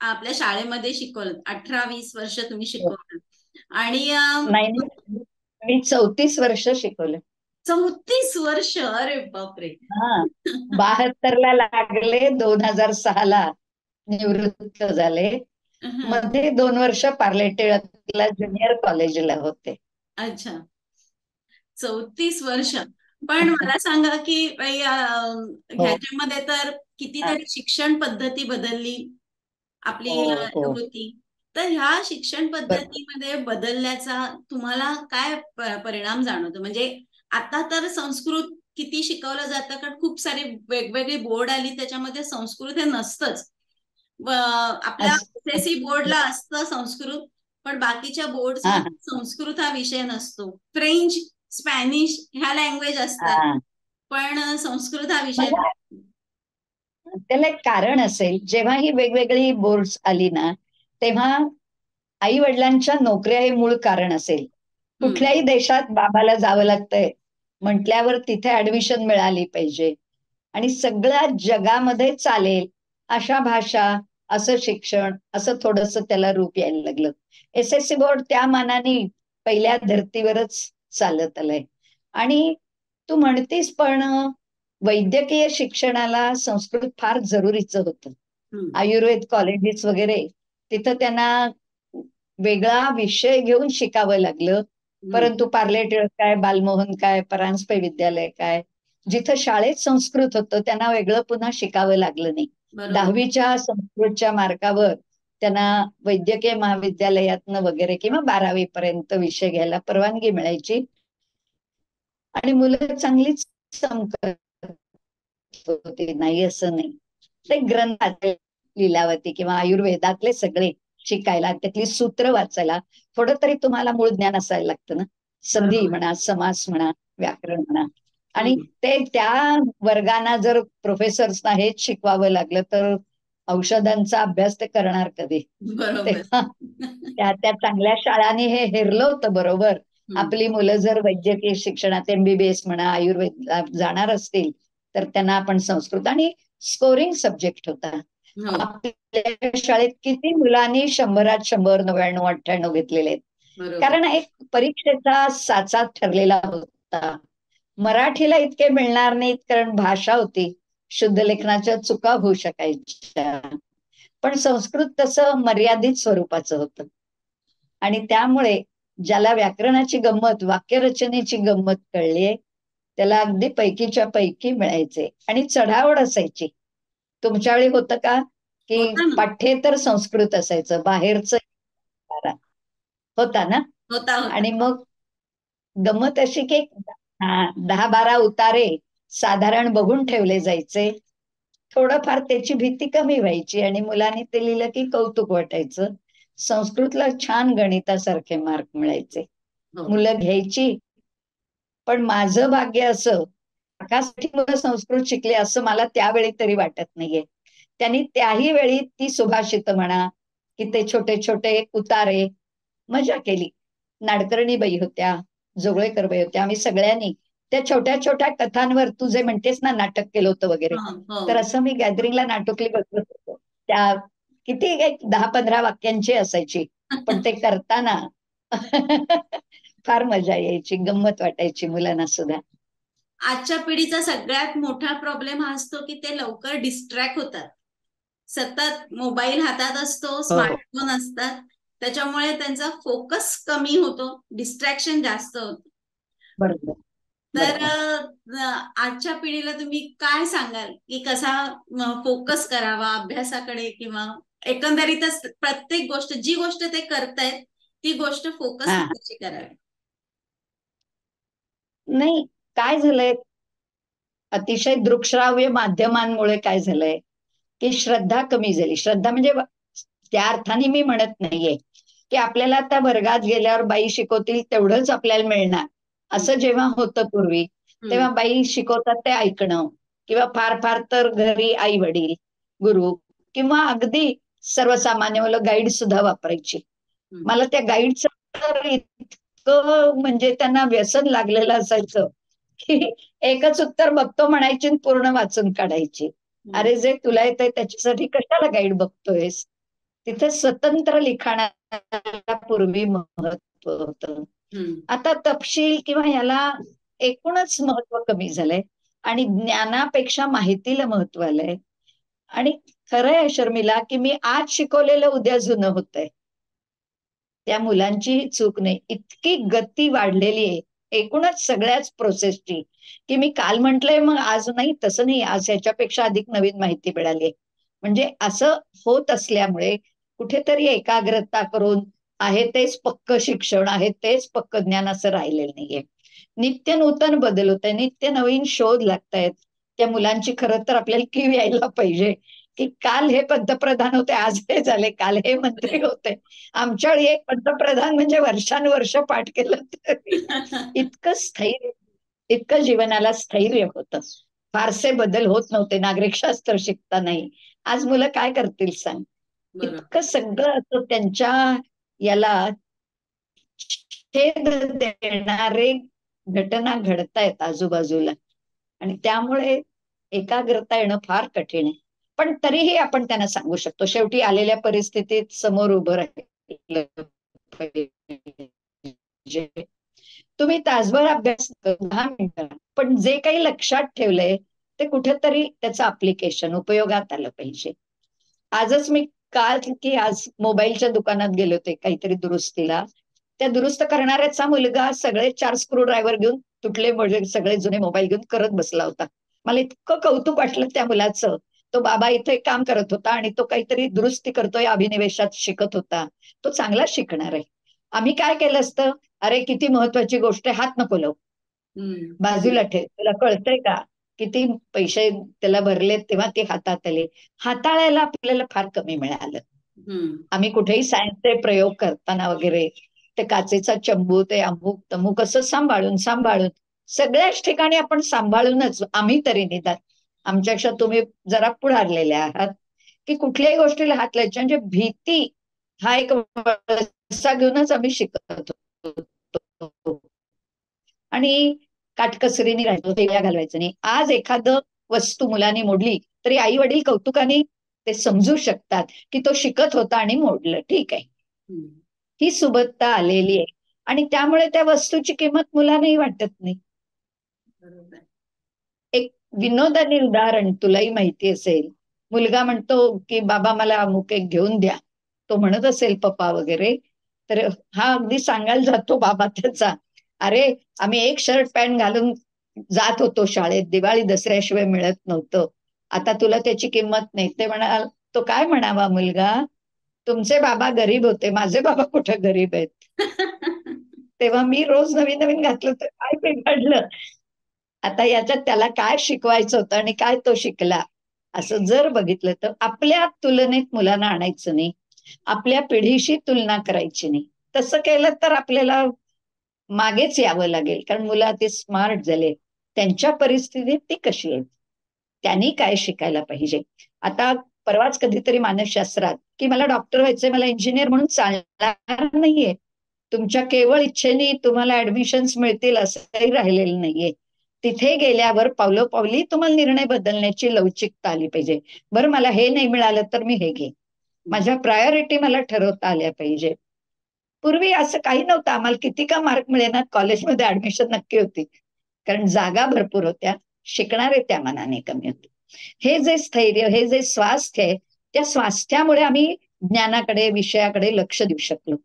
आपल्या शाळेमध्ये शिकवलं, 18-20 वर्ष तुम्ही शिकवलं आणि नाही नाही, मी 34 वर्ष शिकवलं. 34 वर्ष, अरे बापरे. हा, 72 लागले, 2006 निवृत्त झाले. हं. मध्ये 2 वर्ष पार्ले टिळकला ज्युनियर कॉलेजला होते. अच्छा, 34 वर्ष. पण मला सांगा की हो ह्याच्यामध्ये तर हा, कितीतरी शिक्षण पद्धती बदलली आपली हो हो, होती. तर ह्या शिक्षण बरोबर. पद्धतीमध्ये बदलल्याचा तुम्हाला काय परिणाम जाणवतो? म्हणजे आता तर संस्कृत किती शिकवलं जातं, कारण खूप सारे वेगवेगळे बोर्ड आली, त्याच्यामध्ये संस्कृत हे नसतंच. आपल्या असं एसएससी बोर्डला असतं संस्कृत, पण बाकीच्या हा बोर्ड्समध्ये संस्कृत हा विषय नसतो. फ्रेंच, स्पॅनिश ह्या लँग्वेज असतात, हा, पण संस्कृत हा विषय म्हणजे नसतो. त्याला एक कारण असेल, जेव्हा ही वेगवेगळी बोर्ड्स आली ना तेव्हा आई वडिलांच्या नोकऱ्या हे मूळ कारण असेल. हम्म. कुठल्याही देशात बाबाला जावं लागतंय म्हटल्यावर तिथे ऍडमिशन मिळाली पाहिजे आणि सगळ्या जगामध्ये चालेल अशा भाषा, असं शिक्षण, असं थोडस त्याला रूप यायला लागलं. एसएससी बोर्ड त्या मानाने पहिल्या धर्तीवरच चालत आलंय. आणि तू म्हणतीस पण वैद्यकीय शिक्षणाला संस्कृत फार जरुरीचं होतं. हम्म. आयुर्वेद कॉलेजेस वगैरे, तिथं त्यांना वेगळा विषय घेऊन शिकावं लागलं. हम्म. परंतु पार्ले टिळक काय, बालमोहन काय, परांजपे विद्यालय काय, जिथं शाळेत संस्कृत होतं त्यांना वेगळं पुन्हा शिकावं लागलं नाही. बरोबर. 10वीच्या संस्कृतच्या मार्कावर त्यांना वैद्यकीय महाविद्यालयातनं वगैरे किंवा 12वी पर्यंत विषय घ्यायला परवानगी मिळायची आणि मुलं चांगलीच चमकत होती, नाही असं नाही. ते ग्रंथ लीलावती किंवा आयुर्वेदातले सगळे शिकायला, त्यातली सूत्र वाचायला थोडं तरी तुम्हाला मूळ ज्ञान असायला लागतं ना. संधी बरोबर. म्हणा, समास म्हणा, व्याकरण म्हणा. आणि हम्म. ते त्या वर्गांना जर प्रोफेसर्सना हेच शिकवावं लागलं तर औषधांचा अभ्यास ते करणार कधी? बरोबर. तेव्हा त्या त्या चांगल्या शाळांनी हे हेरलं होतं बरोबर. हम्म. आपली मुलं जर वैद्यकीय शिक्षणात MBBS म्हणा, आयुर्वेद जाणार असतील तर त्यांना आपण संस्कृत आणि स्कोरिंग सब्जेक्ट होता. हो, आपल्या शाळेत किती मुलांनी 100त 100, 99, 98 घेतलेले आहेत. बरोबर. कारण एक परीक्षेचा साचा ठरलेला होता. मराठीला इतके मिळणार नाहीत कारण भाषा होती, शुद्ध लेखनाच्या चुका होऊ शकायच्या. पण संस्कृत तसं मर्यादित स्वरूपाचं होतं. आणि त्यामुळे ज्याला व्याकरणाची गंमत, वाक्यरचनेची गंमत कळलीये त्याला अगदी पैकीच्या पैकी मिळायचे आणि चढाओढ असायची. तुमच्या वेळी होतं का की होता ना, पाठ्येतर संस्कृत असायचं, बाहेरचं होता ना? होता होता. आणि मग गंमत अशी की 10-12 उतारे साधारण बघून ठेवले जायचे. थोडंफार त्याची भीती कमी व्हायची आणि मुलांनी ते लिहिलं की कौतुक वाटायचं. संस्कृतला छान गणितासारखे मार्क मिळायचे. हो, मुलं घ्यायची. पण माझं भाग्य असं, मार्कासाठी मुलं संस्कृत शिकले असं मला त्यावेळी तरी वाटत नाहीये. त्यांनी त्याही वेळी ती सुभाषित म्हणा, की ते छोटे छोटे उतारे मजा केली. नाडकर्णी बाई होत्या, जोगळेकर बाई होत्या. आम्ही सगळ्यांनी त्या छोट्या छोट्या कथांवर तू जे म्हणतेस ना नाटक केलं होतं वगैरे, हो, हो. तर असं मी गॅदरिंगला नाटुकली बसवत होतो. त्या किती एक 10-15 वाक्यांची असायची. पण ते करताना फार मजा यायची, गंमत वाटायची मुलांना सुद्धा. आजच्या पिढीचा सगळ्यात मोठा प्रॉब्लेम हा असतो की ते लवकर डिस्ट्रॅक्ट होतात. सतत मोबाईल हातात असतो, हो, स्मार्टफोन असतात. त्याच्यामुळे त्यांचा फोकस कमी होतो, डिस्ट्रॅक्शन जास्त होतं. बरोबर, तर बरोबर. आजच्या पिढीला तुम्ही काय सांगाल की कसा फोकस करावा अभ्यासाकडे किंवा एकंदरीतच प्रत्येक गोष्ट जी गोष्ट ते करतायत ती गोष्ट फोकस हां. कशी करावी? नाही, काय झालंय, अतिशय दृकश्राव्य माध्यमांमुळे काय झालंय, की श्रद्धा कमी झाली. श्रद्धा म्हणजे त्या अर्थाने मी म्हणत नाहीये, की आपल्याला आता वर्गात गेल्यावर बाई शिकवतील तेवढंच आपल्याला मिळणार. हम्म, असं जेव्हा होतं पूर्वी, तेव्हा हम्म, बाई शिकवतात ते ऐकणं किंवा फार फार तर घरी आई-वडील, गुरु किंवा अगदी सर्वसामान्य मुलं गाईड सुद्धा वापरायची. हम्म, मला त्या गाईडचं तर इतकं म्हणजे त्यांना व्यसन लागलेलं असायचं, की एकच उत्तर बघतो म्हणायची आणि पूर्ण वाचून काढायची. हम्म, अरे जे तुला येतंय त्याच्यासाठी कशाला गाईड बघतोयस? तिथे स्वतंत्र लिखाणाला पूर्वी महत्व होतं. हम्म. आता तपशील किंवा ह्याला एकूणच महत्व कमी झालंय आणि ज्ञानापेक्षा माहितीला महत्व आलंय. आणि खरं आहे शर्मिला, की मी आज शिकवलेलं उद्या जुनं होतंय. त्या मुलांची चूक नाही. इतकी गती वाढलेली आहे. एकूणच सगळ्याच प्रोसेसची, की मी काल म्हटलंय मग आज नाही, तसं नाही. आज ह्याच्यापेक्षा अधिक नवीन माहिती मिळाली आहे. म्हणजे असं होत असल्यामुळे कुठेतरी एकाग्रता करून आहे तेच पक्क शिक्षण, आहे तेच पक्क ज्ञान असं राहिलेलं नाहीये. नित्य नूतन बदल होत आहे, नित्य नवीन शोध लागतायत. त्या मुलांची खरं तर आपल्याला कीव यायला पाहिजे, की काल हे पंतप्रधान होते, आज हे झाले, काल हे मंत्री होते. आमच्या वेळी एक पंतप्रधान म्हणजे वर्षानुवर्ष पाठ केलं तरी इतकं स्थैर्य, इतकं जीवनाला स्थैर्य होतं. फारसे बदल होत नव्हते, नागरिकशास्त्र शिकतानाही. आज मुलं काय करतील सांग? बरोबर. इतकं सगळं असं त्यांच्या याला छेद देणारे घटना घडतायत आजूबाजूला आणि त्यामुळे एकाग्रता येणं फार कठीण आहे. पण तरीही आपण त्यांना सांगू शकतो, शेवटी आलेल्या परिस्थितीत समोर उभं राहिलं पाहिजे. तुम्ही तासभर अभ्यास करा, 10 मिनिटं, पण जे काही लक्षात ठेवलंय ते कुठेतरी त्याचं अप्लिकेशन उपयोगात आलं पाहिजे. आजच मी काल की आज मोबाईलच्या दुकानात गेले होते काहीतरी दुरुस्तीला. त्या दुरुस्त करणाऱ्याचा मुलगा सगळे 4 स्क्रू ड्रायव्हर घेऊन तुटले मोडले सगळे जुने मोबाईल घेऊन करत बसला होता. मला इतकं कौतुक वाटलं त्या मुलाचं. तो बाबा इथे काम करत होता आणि तो काहीतरी दुरुस्ती करतोय, अभिनिवेशात शिकत होता. तो चांगला शिकणार आहे. आम्ही काय केलं असतं, अरे किती महत्वाची गोष्ट आहे, हात नको लावू, हम्म, बाजूला ठेव, तुला कळतंय का? किती पैसे त्याला भरलेत तेव्हा ते हातात आले. हाताळायला आपल्याला फार कमी मिळालं. आम्ही कुठेही सायन्सचे प्रयोग करताना वगैरे ते काचेचा चंबू, ते अमुक तमुक असं सांभाळून सांभाळून सगळ्याच ठिकाणी आपण सांभाळूनच, आम्ही तरी निदान, आमच्यापेक्षा तुम्ही जरा पुढारलेले आहात, की कुठल्याही गोष्टीला हात लावायची म्हणजे भीती हा एक वळसा घेऊनच आम्ही शिकत होतो. आणि काटकसरीने राहायचो, तेव्हा घालवायचं नाही. आज एखादं वस्तू मुलांनी मोडली तरी आई वडील कौतुकाने ते समजू शकतात की तो शिकत होता आणि मोडलं, ठीक आहे. ही सुबत्ता आलेली आहे आणि त्यामुळे त्या वस्तूची किंमत मुलांनाही वाटत नाही. एक विनोदाने उदाहरण तुलाही माहिती असेल, मुलगा म्हणतो की बाबा मला अमुक एक घेऊन द्या, तो म्हणत असेल पप्पा वगैरे, तर हा अगदी सांगायला जातो बाबा त्याचा, अरे आम्ही एक शर्ट पॅन्ट घालून जात होतो शाळेत, दिवाळी दसऱ्याशिवाय मिळत नव्हतं, आता तुला त्याची किंमत नाही. ते म्हणाल, तो काय म्हणावा मुलगा, तुमचे बाबा गरीब होते, माझे बाबा कुठे गरीब आहेत. तेव्हा मी रोज नवीन नवीन घातलं तर काय बिघडलं. आता याच्यात त्याला काय शिकवायचं होतं आणि काय तो शिकला, असं जर बघितलं तर आपल्या तुलनेत मुलांना आणायचं नाही, आपल्या पिढीशी तुलना करायची नाही. तसं केलं तर आपल्याला मागेच यावं लागेल, कारण मुलं ते स्मार्ट झाले, त्यांच्या परिस्थितीत ती कशी आहे, त्यांनी काय शिकायला पाहिजे. आता परवाच कधीतरी मानसशास्त्रात की मला डॉक्टर व्हायचंय, मला इंजिनियर म्हणून चालणार नाहीये, तुमच्या केवळ इच्छेने तुम्हाला ऍडमिशन्स मिळतील असंही राहिलेलं नाहीये. तिथे गेल्यावर पावलोपावली तुम्हाला निर्णय बदलण्याची लवचिकता आली पाहिजे. बरं मला हे नाही मिळालं तर मी हे घे, माझ्या प्रायोरिटी मला ठरवता आल्या पाहिजे. पूर्वी असं काही नव्हतं, आम्हाला किती का मार्क मिळेना कॉलेजमध्ये ऍडमिशन नक्की होती, कारण जागा भरपूर होत्या, शिकणारे त्या मानाने कमी होते. हे जे स्थैर्य, हे जे स्वास्थ्य आहे, त्या स्वास्थ्यामुळे आम्ही ज्ञानाकडे, विषयाकडे लक्ष देऊ शकलो.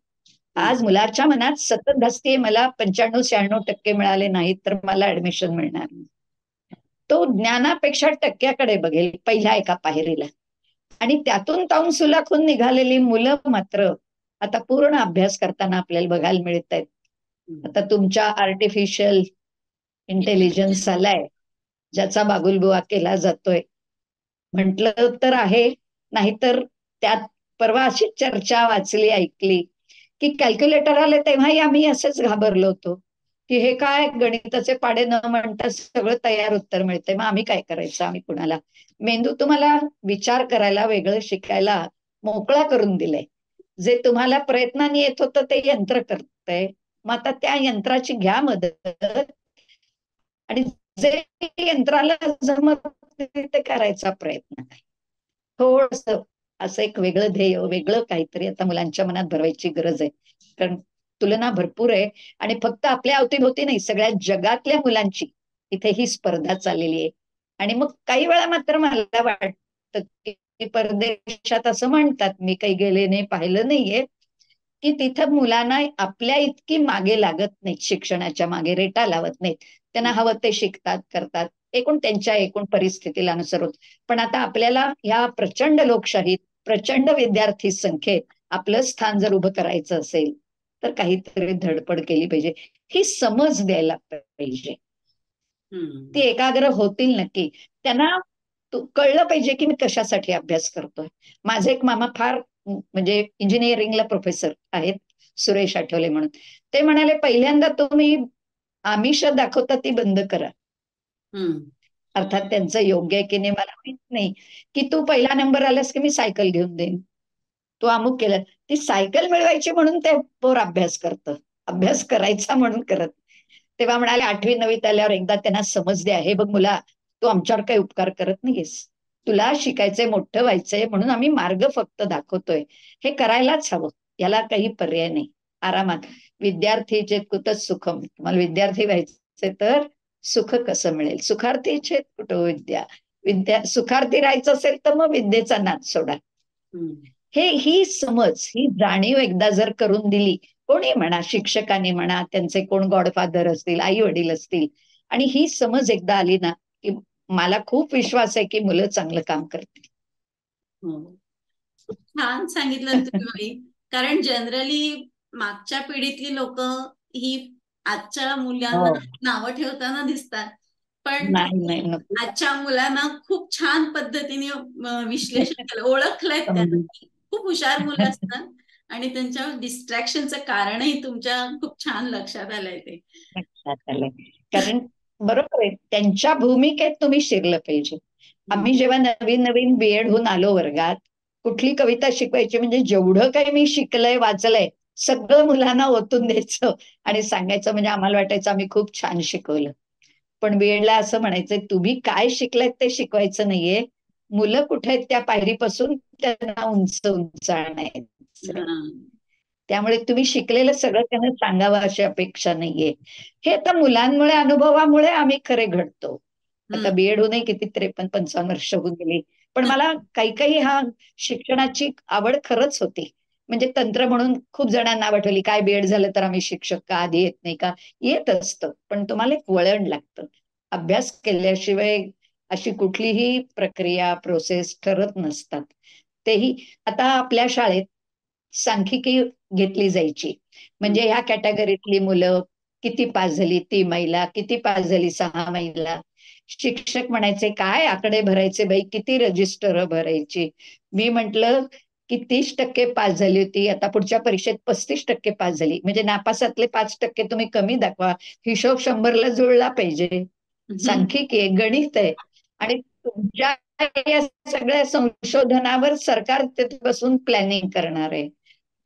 आज मुलाच्या मनात सतत असते, मला 95-96% मिळाले नाहीत तर मला ऍडमिशन मिळणार नाही. तो ज्ञानापेक्षा टक्क्याकडे बघेल पहिल्या एका पायरीला, आणि त्यातून ताऊन सुलाखून निघालेली मुलं मात्र आता पूर्ण अभ्यास करताना आपल्याला बघायला मिळत आहेत. आता तुमच्या आर्टिफिशियल इंटेलिजन्स आलाय, ज्याचा बागुलबुवा केला जातोय म्हटलं तर आहे, नाहीतर त्यात परवा अशी चर्चा वाचली ऐकली की कॅल्क्युलेटर आले तेव्हाही आम्ही असेच घाबरलो होतो की हे काय, गणिताचे पाडे न म्हणता सगळं तयार उत्तर मिळतंय, मग आम्ही काय करायचं, आम्ही कुणाला. मेंदू तुम्हाला विचार करायला, वेगळं शिकायला मोकळा करून दिलाय. जे तुम्हाला प्रयत्नाने येत होतं ते यंत्र करतंय, मग आता त्या यंत्राची घ्या मदत, आणि जे यंत्राला जमत ते करायचा प्रयत्न करा. थोडस असं एक वेगळं ध्येय, वेगळं काहीतरी आता मुलांच्या मनात भरवायची गरज आहे, कारण तुलना भरपूर आहे आणि फक्त आपल्या अवतीभोवती नाही, सगळ्या जगातल्या मुलांची इथे ही स्पर्धा चाललेली आहे. आणि मग काही वेळा मात्र मला वाटतं की परदेशात असं म्हणतात, मी काही गेले नाही, पाहिलं नाहीये, की तिथं मुलांना आपल्या इतकी मागे लागत नाहीत, शिक्षणाच्या मागे रेटा लावत नाहीत, त्यांना हवं ते शिकतात, करतात, एकूण त्यांच्या एकूण परिस्थितीला अनुसार होत. पण आता आपल्याला या प्रचंड लोकशाहीत, प्रचंड विद्यार्थी संख्येत आपलं स्थान जर उभं करायचं असेल तर काहीतरी धडपड केली पाहिजे, ही समज द्यायला पाहिजे. ती एकाग्र होतील नक्की, त्यांना कळलं पाहिजे की मी कशासाठी अभ्यास करतोय. माझे एक मामा फार म्हणजे इंजिनिअरिंगला प्रोफेसर आहेत, सुरेश आठवले म्हणून, ते म्हणाले पहिल्यांदा तुम्ही आमिष दाखवता ती बंद करा. अर्थात त्यांचं योग्य आहे की नाही मला माहित नाही, की तू पहिला नंबर आलास की मी सायकल घेऊन देईन, तू अमुक केलं, ती सायकल मिळवायची म्हणून ते पोर अभ्यास करतं, अभ्यास करायचा म्हणून करत. तेव्हा म्हणाले 8वी-9वीत आल्यावर एकदा त्यांना समज द्या, हे बघ मुला, तू आमच्यावर काही उपकार करत नाहीयेस, तुला शिकायचंय, मोठं व्हायचंय म्हणून आम्ही मार्ग फक्त दाखवतोय, हे करायलाच हवं, याला काही पर्याय नाही. आरामात विद्यार्थीचे कुतच सुखम, तुम्हाला विद्यार्थी व्हायचंय तर सुख कसं मिळेल, सुखार्थीचे कुठं विद्या, सुखार्थी राहायचं असेल तर मग विद्येचा नाद सोडा. ही समज, ही जाणीव एकदा जर करून दिली, कोणी म्हणा, शिक्षकांनी म्हणा, त्यांचे कोण गॉडफादर असतील, आई वडील असतील, आणि ही समज एकदा आली ना, की मला खूप विश्वास आहे की मुलं चांगलं काम करतील. छान सांगितलं तुम्ही, कारण जनरली मागच्या पिढीतली लोक ही आजच्या मुलांना नावं ठेवताना दिसतात पण नाही तुम्ही नाही नको. आजच्या मुलांना खूप छान पद्धतीने विश्लेषण केलं, ओळखलंय त्यांना. खूप हुशार मुलं असतात आणि त्यांच्या डिस्ट्रॅक्शनचं कारणही तुमच्या खूप छान लक्षात आलंय ते. लक्षात आलंय. कारण बरोबर आहे, त्यांच्या भूमिकेत तुम्ही शिरलं पाहिजे. आम्ही जेव्हा नवीन नवीन बीएड होऊन आलो वर्गात, कुठली कविता शिकवायची म्हणजे जेवढं काही मी शिकलंय वाचलंय सगळं मुलांना ओतून द्यायचं आणि सांगायचं. म्हणजे आम्हाला वाटायचं आम्ही खूप छान शिकवलं. पण बीएडला असं म्हणायचंय, तुम्ही काय शिकलायत ते शिकवायचं नाहीये, मुलं कुठे आहेत त्या पायरीपासून त्यांना उंच उंच आणायचंय. हा. त्यामुळे तुम्ही शिकलेलं सगळं त्यांना सांगावं अशी अपेक्षा नाहीये. हे आता मुलांमुळे, अनुभवामुळे आम्ही खरे घडतो. आता हम्म. बीएड होऊनही किती 53-55 वर्ष होऊन गेली. पण मला काही काही हा शिक्षणाची आवड खरंच होती. म्हणजे तंत्र म्हणून खूप जणांना आठवली, काय बीएड झालं तर आम्ही शिक्षक का, आधी येत नाही का? येत असतं, पण तुम्हाला एक वळण लागतं. अभ्यास केल्याशिवाय अशी कुठलीही प्रक्रिया, प्रोसेस ठरत नसतात. तेही आता आपल्या शाळेत सांख्यिकी घेतली जायची. म्हणजे ह्या कॅटेगरीतली मुलं किती पास झाली, ती महिला किती पास झाली, 6 महिला. शिक्षक म्हणायचे, काय आकडे भरायचे बाई, किती रजिस्टर भरायची. मी म्हंटल की 30% पास झाली होती, आता पुढच्या परीक्षेत 35% पास झाली. म्हणजे नापासातले 5% तुम्ही कमी दाखवा, हिशोब 100ला जुळला पाहिजे. सांख्यिकी आहे, गणित आहे. आणि तुमच्या या सगळ्या संशोधनावर सरकार तिथे बसून प्लॅनिंग करणार आहे.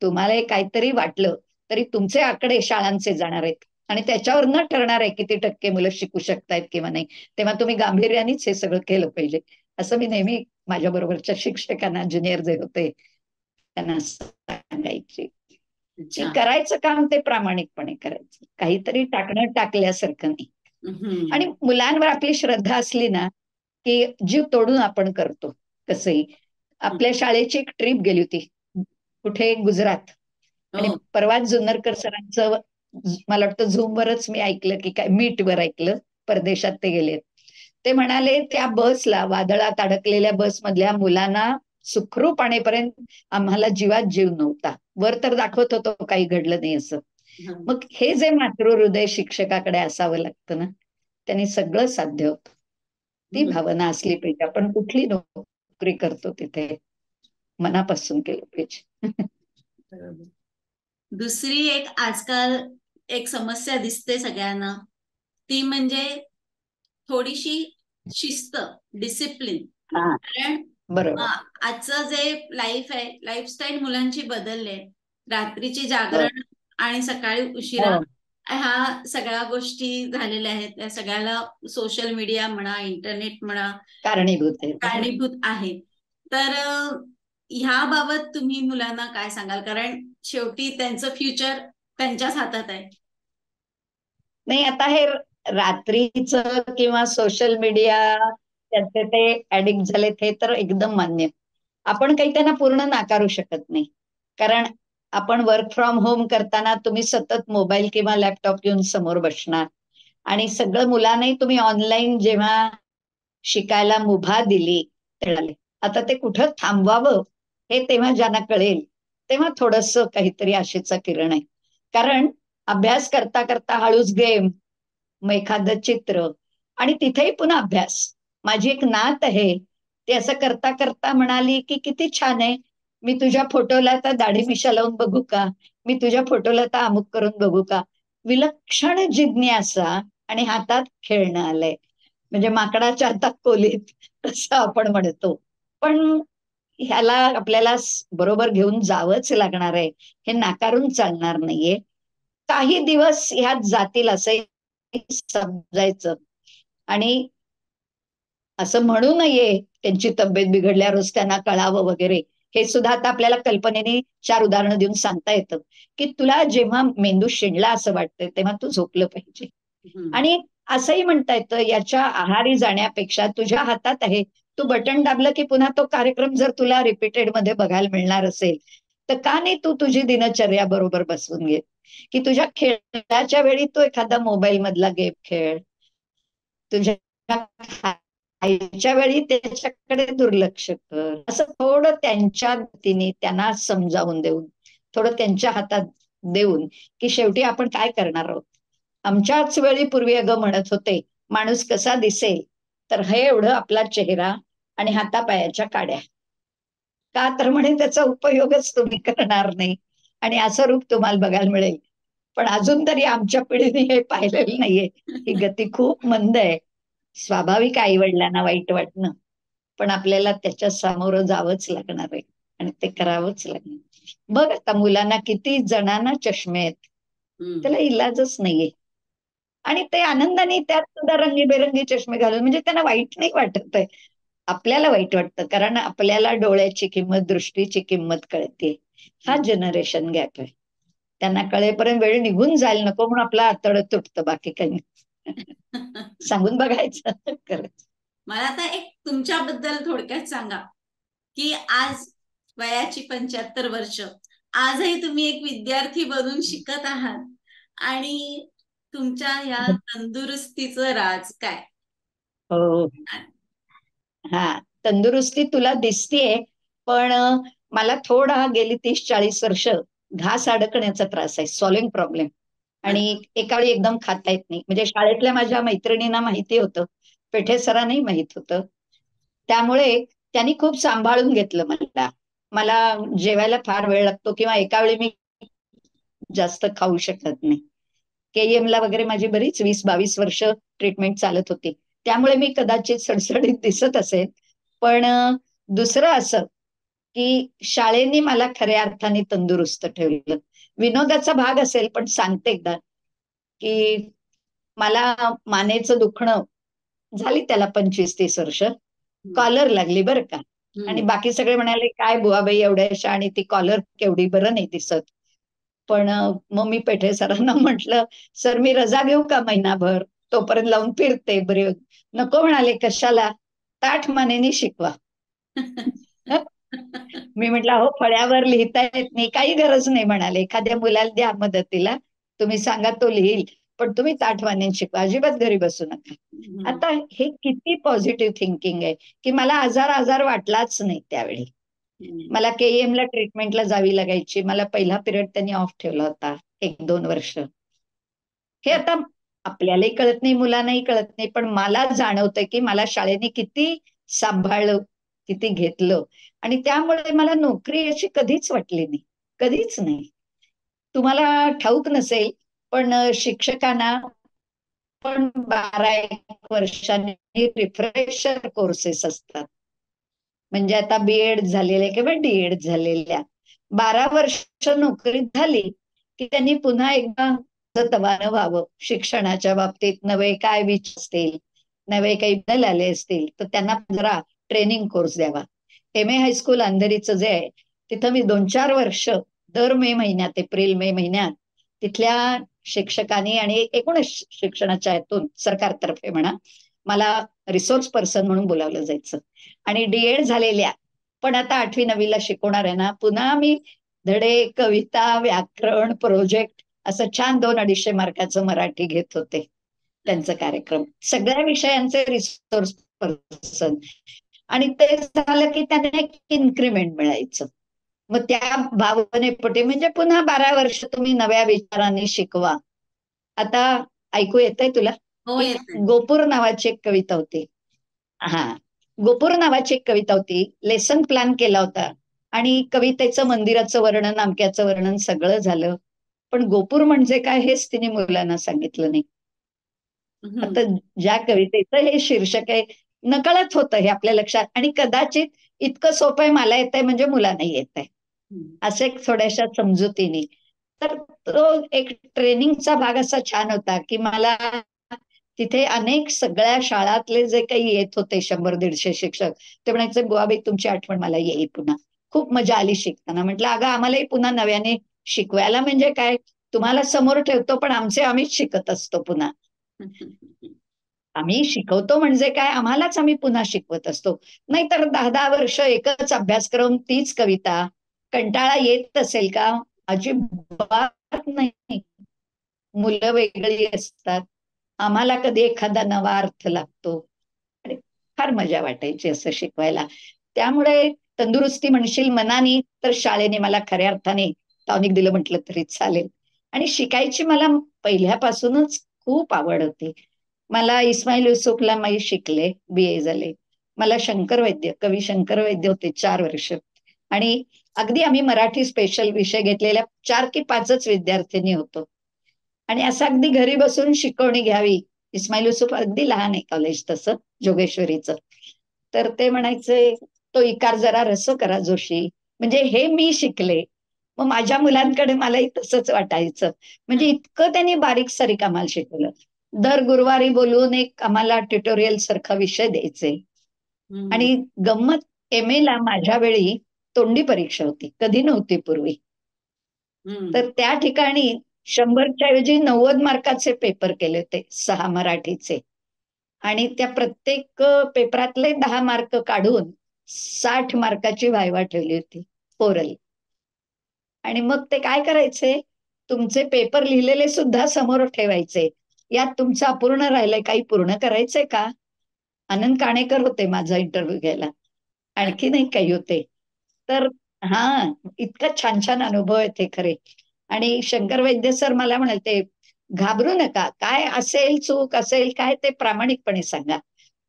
तुम्हाला हे काहीतरी वाटलं तरी तुमचे आकडे शाळांचे जाणार आहेत आणि त्याच्यावर न ठरणार आहे किती टक्के मुलं शिकू शकतायत किंवा नाही. तेव्हा तुम्ही गांभीर्यानेच हे सगळं केलं पाहिजे, असं मी नेहमी माझ्या बरोबरच्या शिक्षकांना, ज्युनियर जे होते त्यांना सांगायची. की अच्छा. करायचं काम ते प्रामाणिकपणे करायचं, काहीतरी टाकणं टाकल्यासारखं नाही. आणि हम्म. मुलांवर आपली श्रद्धा असली ना, की जीव तोडून आपण करतो कसंही. आपल्या शाळेची एक ट्रिप गेली होती, कुठे, गुजरात. आणि हो. परवाच जुन्नरकर सरांचं, मला वाटतं झूमवरच मी ऐकलं की काय, मीटवर ऐकलं, परदेशात ते गेलेत. ते म्हणाले त्या बसला, वादळात अडकलेल्या बसमधल्या मुलांना सुखरूप आणेपर्यंत आम्हाला जीवात जीव नव्हता. वर तर दाखवत होतो काही घडलं नाही असं. हम्म. मग हे जे मातृहृदय शिक्षकाकडे असावं लागतं ना, त्यांनी सगळं साध्य होतं. ती भावना असली पाहिजे. आपण कुठली नोकरी करतो तिथे मनापासून केलं पाहिजे. बरोबर. दुसरी एक आजकाल एक समस्या दिसते सगळ्यांना, ती म्हणजे थोडीशी शिस्त, डिसिप्लिन. हा, कारण बरोबर. आजचं जे लाईफ आहे, लाईफस्टाईल मुलांची बदलले. रात्रीची हो, जागरण आणि सकाळी उशिरा, हो. ह्या सगळ्या गोष्टी झालेल्या आहेत. त्या सगळ्याला सोशल मीडिया म्हणा, इंटरनेट म्हणा, कारणीभूत आहे, बरोबर. कारणीभूत आहे. तर ह्याबाबत तुम्ही मुलांना काय सांगाल? कारण शेवटी त्यांचं फ्युचर त्यांच्याच हातात आहे. नाही, आता हे रात्रीचं किंवा सोशल मीडिया त्याचे ते ऍडिक्ट झालेत, हे तर एकदम मान्य. आपण काही त्यांना पूर्ण नाकारू शकत नाही. कारण आपण वर्क फ्रॉम होम करताना तुम्ही सतत मोबाईल किंवा लॅपटॉप घेऊन समोर बसणार आणि सगळं मुलांनाही तुम्ही ऑनलाईन जेव्हा शिकायला मुभा दिली, कळाले. आता ते कुठं थांबवावं हे तेव्हा ज्यांना कळेल, तेव्हा थोडंसं काहीतरी आशेचा किरण आहे. कारण अभ्यास करता करता हळूच गेम, मग एखादं चित्र आणि तिथेही पुन्हा अभ्यास. माझी एक नात आहे, ती असं करता करता म्हणाली की किती छान आहे, मी तुझ्या फोटोला आता दाढी मिशा लावून बघू का, मी तुझ्या फोटोला आता अमुक करून बघू का. विलक्षण जिज्ञासा आणि हातात खेळणं आलंय. म्हणजे माकडाच्या हातात कोलीत तसं आपण म्हणतो. पण ह्याला आपल्याला बरोबर घेऊन जावंच लागणार आहे, हे नाकारून चालणार नाहीये. काही दिवस ह्यात जातील असं समजायचं. आणि असं म्हणू नये त्यांची तब्येत बिघडल्या रोज त्यांना कळावं वगैरे. हे सुद्धा आता आपल्याला कल्पनेने 4 उदाहरणं देऊन सांगता येतं, की तुला जेव्हा मेंदू शिणला असं वाटतंय तेव्हा तू झोपलं पाहिजे. हम्म. आणि असंही म्हणता येतं, याच्या आहारी जाण्यापेक्षा तुझ्या हातात आहे, तू बटन दाबलं की पुन्हा तो कार्यक्रम जर तुला रिपीटेड मध्ये बघायला मिळणार असेल, तर का नाही तू तुझी दिनचर्या बरोबर बसवून घे, की तुझ्या खेळाच्या वेळी तू एखादा मोबाईल मधला गेम खेळ, तुझ्या खायच्या वेळी त्याच्याकडे दुर्लक्ष कर. असं थोडं त्यांच्या गतीने त्यांना समजावून देऊन, थोडं त्यांच्या हातात देऊन, की शेवटी आपण काय करणार आहोत. आमच्याच वेळी पूर्वी अगं म्हणत होते, माणूस कसा दिसेल, तर हे एवढं आपला चेहरा आणि हातापायाच्या काड्या. का तर म्हणे त्याचा उपयोगच तुम्ही करणार नाही आणि असं रूप तुम्हाला बघायला मिळेल. पण अजून तरी आमच्या पिढीने हे पाहिलेलं नाहीये. ही गती खूप मंद आहे. स्वाभाविक आई वडिलांना वाईट वाटणं, पण आपल्याला त्याच्या सामोरं जावंच लागणार आहे आणि ते करावंच लागणार. बघ आता मुलांना किती जणांना चष्मे आहेत, त्याला इलाजच नाहीये. आणि ते आनंदाने त्यात सुद्धा रंगीबेरंगी चष्मे घालून, म्हणजे त्यांना वाईट नाही वाटत आहे. आपल्याला वाईट वाटतं, कारण आपल्याला डोळ्याची किंमत, दृष्टीची किंमत कळते. हा जनरेशन गॅप आहे. त्यांना कळेपर्यंत वेळ निघून जायला नको म्हणून आपलं आतडं तुटतं, बाकी काही नाही. सांगून बघायचं खरंच. मला आता एक तुमच्याबद्दल थोडक्यात सांगा की आज वयाची 75 वर्ष, आजही तुम्ही एक विद्यार्थी बनून शिकत आहात आणि तुमच्या या तंदुरुस्तीचं राज काय? हो, हा, तंदुरुस्ती तुला दिसतीये, पण मला थोडा गेली 30-40 वर्ष घास अडकण्याचा त्रास आहे, सॉलिंग प्रॉब्लेम. आणि एका वेळी एकदम खाता येत नाही. म्हणजे शाळेतल्या माझ्या मैत्रिणींना माहिती होतं, पेठे सरांनाही माहित होतं. त्यामुळे त्यांनी खूप सांभाळून घेतलं मला. मला जेवायला फार वेळ लागतो किंवा एका वेळी मी जास्त खाऊ शकत नाही. KEM ला वगैरे माझी बरीच 20-22 वर्ष ट्रीटमेंट चालत होती. त्यामुळे मी कदाचित सडसडीत दिसत असेल. पण दुसरं असं, की शाळेने मला खऱ्या अर्थाने तंदुरुस्त ठेवलं. विनोदाचा भाग असेल, पण सांगते एकदा, की मला मानेचं दुखणं झाली त्याला 25-30 वर्ष. कॉलर लागली बरं का. आणि बाकी सगळे म्हणाले, काय बुवाबाई एवढ्याशा आणि ती कॉलर केवढी, बरं नाही दिसत. पण मग मी पेठे सरांना म्हटलं, सर मी रजा घेऊ का महिनाभर, तोपर्यंत लावून फिरते बरे. नको म्हणाले, कशाला, ताठ मानेने शिकवा. मी म्हटलं, हो फळ्यावर लिहिता येत नाही, काही गरज नाही म्हणाले, एखाद्या मुलाला द्या मदतीला, तुम्ही सांगा तो लिहिल, पण तुम्ही ताठ मानेने शिकवा, अजिबात घरी बसू नका. आता हे किती पॉझिटिव्ह थिंकिंग आहे, की मला आजार वाटलाच नाही त्यावेळी. मला KEM ला ट्रीटमेंटला जावी लागायची. मला पहिला पिरियड त्यांनी ऑफ ठेवला होता 1-2 वर्ष. हे आता आपल्यालाही कळत नाही, मुलांनाही कळत नाही, पण मला जाणवतंय, की मला शाळेने किती सांभाळलं, किती घेतलं. आणि त्यामुळे मला नोकरी अशी कधीच वाटली नाही, कधीच नाही. तुम्हाला ठाऊक नसेल, पण शिक्षकांना पण 12-1 वर्षांनी रिफ्रेशर कोर्सेस असतात. म्हणजे आता BEd झालेल्या किंवा DEd झालेल्या 12 वर्ष नोकरी झाली, की त्यांनी पुन्हा एकदा तवानं व्हावं शिक्षणाच्या बाबतीत. नवे काय विचार असतील, नवे काही बदल आले असतील, तर त्यांना जरा ट्रेनिंग कोर्स द्यावा. MA हायस्कूल अंधेरीचं जे आहे, तिथं मी 2-4 वर्ष दर मे महिन्यात, एप्रिल-मे महिन्यात तिथल्या शिक्षकांनी आणि एकूणच शिक्षणाच्या ह्यातून सरकारतर्फे म्हणा, मला रिसोर्स पर्सन म्हणून बोलावलं जायचं. आणि DEd झालेल्या, पण आता 8वी-9वीला शिकवणाऱ्यांना पुन्हा मी धडे, कविता, व्याकरण, प्रोजेक्ट असं छान 200-250 मार्काचं मराठी घेत होते. त्यांचा कार्यक्रम, सगळ्या विषयांचे रिसोर्स पर्सन. आणि ते झालं की त्यांना एक इन्क्रिमेंट मिळायचं. मग त्या भावनेपोटी म्हणजे पुन्हा 12 वर्ष तुम्ही नव्या विचारांनी शिकवा. आता ऐकू येतंय तुला? हो, एक येतंय. गोपूर नावाची एक कविता होती. हा, गोपूर नावाची एक कविता होती. लेसन प्लॅन केला होता आणि कवितेचं, मंदिराचं वर्णन, अमक्याचं वर्णन सगळं झालं. पण गोपूर म्हणजे काय हेच तिने मुलांना सांगितलं नाही. आता ज्या कवितेचं हे शीर्षक आहे, नकळत होतं हे आपल्या लक्षात, आणि कदाचित इतकं सोपं आहे, मला येतंय म्हणजे मुलांनाही येतंय, असे एक थोड्याशा समजुतीने. तर तो एक ट्रेनिंगचा भाग असा छान होता, की मला तिथे अनेक सगळ्या शाळातले जे काही येत होते 100-150 शिक्षक, ते म्हणायचे, बुवाबाई तुमची आठवण मला येईल पुन्हा, खूप मजा आली शिकताना. म्हटलं, अगं आम्हालाही पुन्हा नव्याने शिकवायला म्हणजे काय, तुम्हाला समोर ठेवतो पण आमचे आम्हीच शिकत असतो पुन्हा. आम्ही शिकवतो म्हणजे काय, आम्हालाच आम्ही पुन्हा शिकवत असतो. नाहीतर 10-10 वर्ष एकच अभ्यासक्रम, तीच कविता, कंटाळा येत असेल का? अजिबात नाही. मुलं वेगळी असतात, आम्हाला कधी एखादा नवा अर्थ लागतो आणि फार मजा वाटायची असं शिकवायला. त्यामुळे तंदुरुस्ती म्हणशील मनानी, तर शाळेने मला खऱ्या अर्थाने टॉनिक दिलं म्हटलं तरी चालेल. आणि शिकायची मला पहिल्यापासूनच खूप आवड होती. मला इस्माईल युसुफला मी शिकले, BA झाले. मला शंकर वैद्य, कवी शंकर वैद्य होते 4 वर्ष. आणि अगदी आम्ही मराठी स्पेशल विषय घेतलेल्या 4 की 5च विद्यार्थिनी होतो. आणि असं अगदी घरी बसून शिकवणी घ्यावी. इस्माईल युसुफ अगदी लहान आहे कॉलेज तसं, जोगेश्वरीचं. तर ते म्हणायचे, तो इकार जरा रस करा जोशी. म्हणजे हे मी शिकले. मग माझ्या मुलांकडे मलाही तसंच वाटायचं. म्हणजे इतकं त्यांनी बारीक सारीक आम्हाला शिकवलं. दर गुरुवारी बोलवून एक आम्हाला ट्युटोरियल सारखा विषय द्यायचे. हम्म. आणि गंमत, MA ला माझ्या वेळी तोंडी परीक्षा होती, कधी नव्हती पूर्वी. हम्म. तर त्या ठिकाणी 100च्या ऐवजी 90 मार्काचे पेपर केले होते, 6 मराठीचे. आणि त्या प्रत्येक पेपरातले 10 मार्क काढून 60 मार्काची व्हायवा ठेवली होती, ओरल. आणि मग ते काय करायचे, तुमचे पेपर लिहिलेले सुद्धा समोर ठेवायचे. यात तुमचं अपूर्ण राहिलंय, काही पूर्ण करायचंय का? आनंद काणेकर होते माझा इंटरव्ह्यू घ्यायला. आणखी नाही काही होते. तर हा, इतका छान छान अनुभव आहेत हे खरे. आणि शंकर वैद्य सर मला म्हणाले, घाबरू नका, काय असेल चूक असेल काय ते प्रामाणिकपणे सांगा.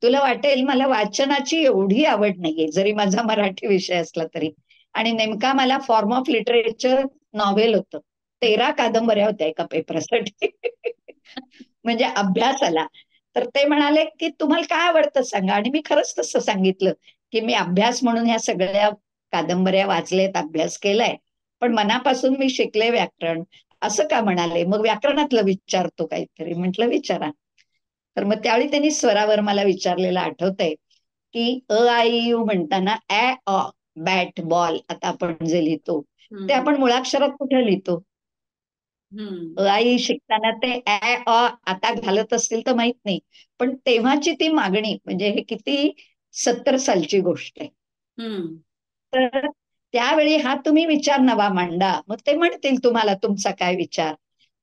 तुला वाटेल मला वाचनाची एवढी आवड नाहीये, जरी माझा मराठी विषय असला तरी. आणि नेमका मला फॉर्म ऑफ लिटरेचर नॉव्हेल होतं. 13 कादंबऱ्या होत्या एका पेपरासाठी. म्हणजे अभ्यास आला. तर ते म्हणाले, की तुम्हाला काय आवडतं सांगा. आणि मी खरंच तसं सांगितलं, की मी अभ्यास म्हणून ह्या सगळ्या कादंबऱ्या वाचलेत, अभ्यास केलाय. पण मनापासून मी शिकले व्याकरण. असं का म्हणाले? मग व्याकरणातलं विचारतो काहीतरी. म्हटलं विचारा. तर मग त्यावेळी त्यांनी स्वरावर मला विचारलेलं आठवतंय, की I, U म्हणताना बॅट, बॉल आता आपण जे लिहितो, ते हम्म. आपण मुळाक्षरात कुठे लिहितो? हम्म. आई शिकताना ते आता घालत असतील तर माहित नाही. पण तेव्हाची ती मागणी, म्हणजे हे किती 70 सालची गोष्ट आहे. हम्म. तर त्यावेळी हा तुम्ही विचार नवा मांडा, मग ते म्हणतील तुम्हाला तुमचा काय विचार.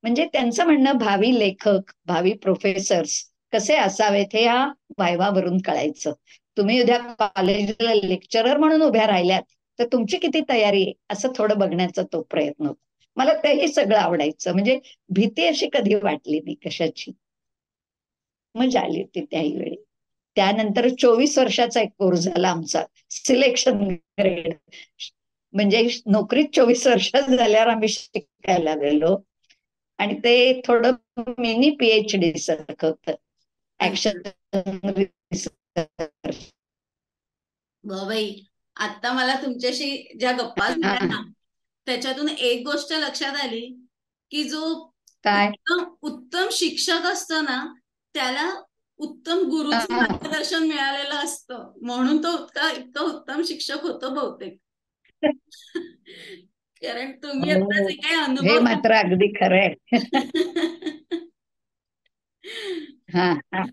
म्हणजे त्यांचं म्हणणं भावी लेखक, भावी प्रोफेसर्स कसे असावेत हे ह्या वायवावरून कळायचं. तुम्ही उद्या कॉलेजला लेक्चरर म्हणून उभ्या राहिल्यात तर तुमची किती तयारी आहे, असं थोडं बघण्याचा तो प्रयत्न होता. मला तेही सगळं आवडायचं. म्हणजे भीती अशी कधी वाटली नाही कशाची. मजा आली होती त्याही वेळी. त्यानंतर 24 वर्षाचा एक कोर्स झाला आमचा, सिलेक्शन ग्रेड. म्हणजे नोकरीत 24 वर्ष झाल्यावर आम्ही शिकायला गेलो. आणि ते थोडं मिनी PhD सारखं होतं, अच्छा. Action research. बाई, आता मला तुमच्याशी ज्या गप्पा झाल्या ना, त्याच्यातून एक गोष्ट लक्षात आली, की जो काय उत्तम उत्तम शिक्षक असतो ना, त्याला उत्तम गुरुचं मार्गदर्शन मिळालेलं असतं, म्हणून तो इतका उत्तम शिक्षक होतो बहुतेक. कारण तुम्ही आता हो, जे काही हे अनुभव मात्र अगदी खरं आहे. हा हा.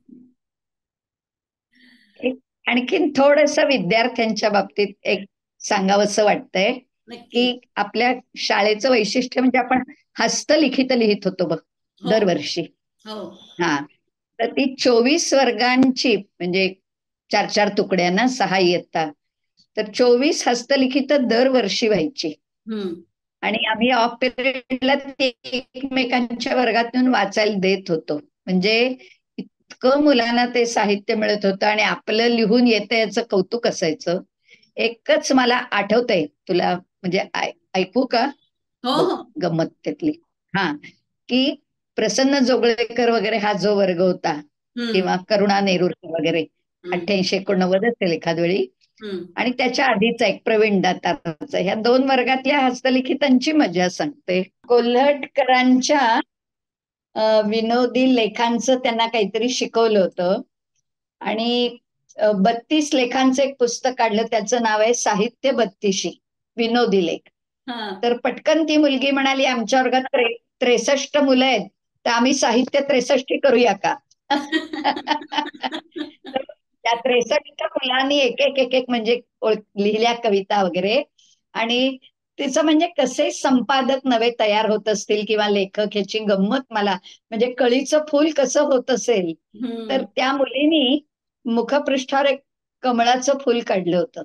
आणखीन थोडस विद्यार्थ्यांच्या बाबतीत एक सांगावंसं वाटतंय, नक्की. की आपल्या शाळेचं वैशिष्ट्य म्हणजे आपण हस्तलिखित लिहित होतो बघ हो. दरवर्षी. हो. हा, तर ती 24 वर्गांची, म्हणजे 4-4 तुकड्या ना, 6 इयत्ता. तर 24 हस्तलिखित दरवर्षी व्हायची. हम्म. आणि आम्ही ऑफ पिरियडला ते एकमेकांच्या वर्गात येऊन वाचायला देत होतो. म्हणजे इतकं मुलांना ते साहित्य मिळत होतं आणि आपलं लिहून येतं याचं कौतुक असायचं. एकच मला आठवतंय तुला, म्हणजे ऐकू का? हो. बघ हो. गंमत त्यातली. हा, की प्रसन्न जोगळेकर वगैरे हा जो वर्ग होता, हम्म. किंवा करुणा नेरुरकर वगैरे, हम्म. 88-89 असेल एखाद वेळी. हम्म. आणि त्याच्या आधीचा एक प्रवीण दातारचा, ह्या 2 वर्गातल्या हस्तलिखितांची मजा सांगते. कोल्हटकरांच्या विनोदी लेखांचं त्यांना काहीतरी शिकवलं होतं. आणि 32 लेखांचं एक पुस्तक काढलं, त्याचं नाव आहे साहित्य 32 विनोदी लेख. हा. तर पटकन ती मुलगी म्हणाली, आमच्या वर्गात 63 मुलं आहेत, तर आम्ही साहित्य 63 करूया का? तर त्या 63 मुलांनी एक एक एक एक म्हणजे लिहिल्या कविता वगैरे. आणि तिचं म्हणजे कसे संपादक नवे तयार होत असतील किंवा लेखक, ह्याची गंमत मला, म्हणजे कळीचं फुल कसं होत असेल. तर हम्म. त्या मुलीनी मुखपृष्ठावर एक कमळाचं फुल काढलं होतं.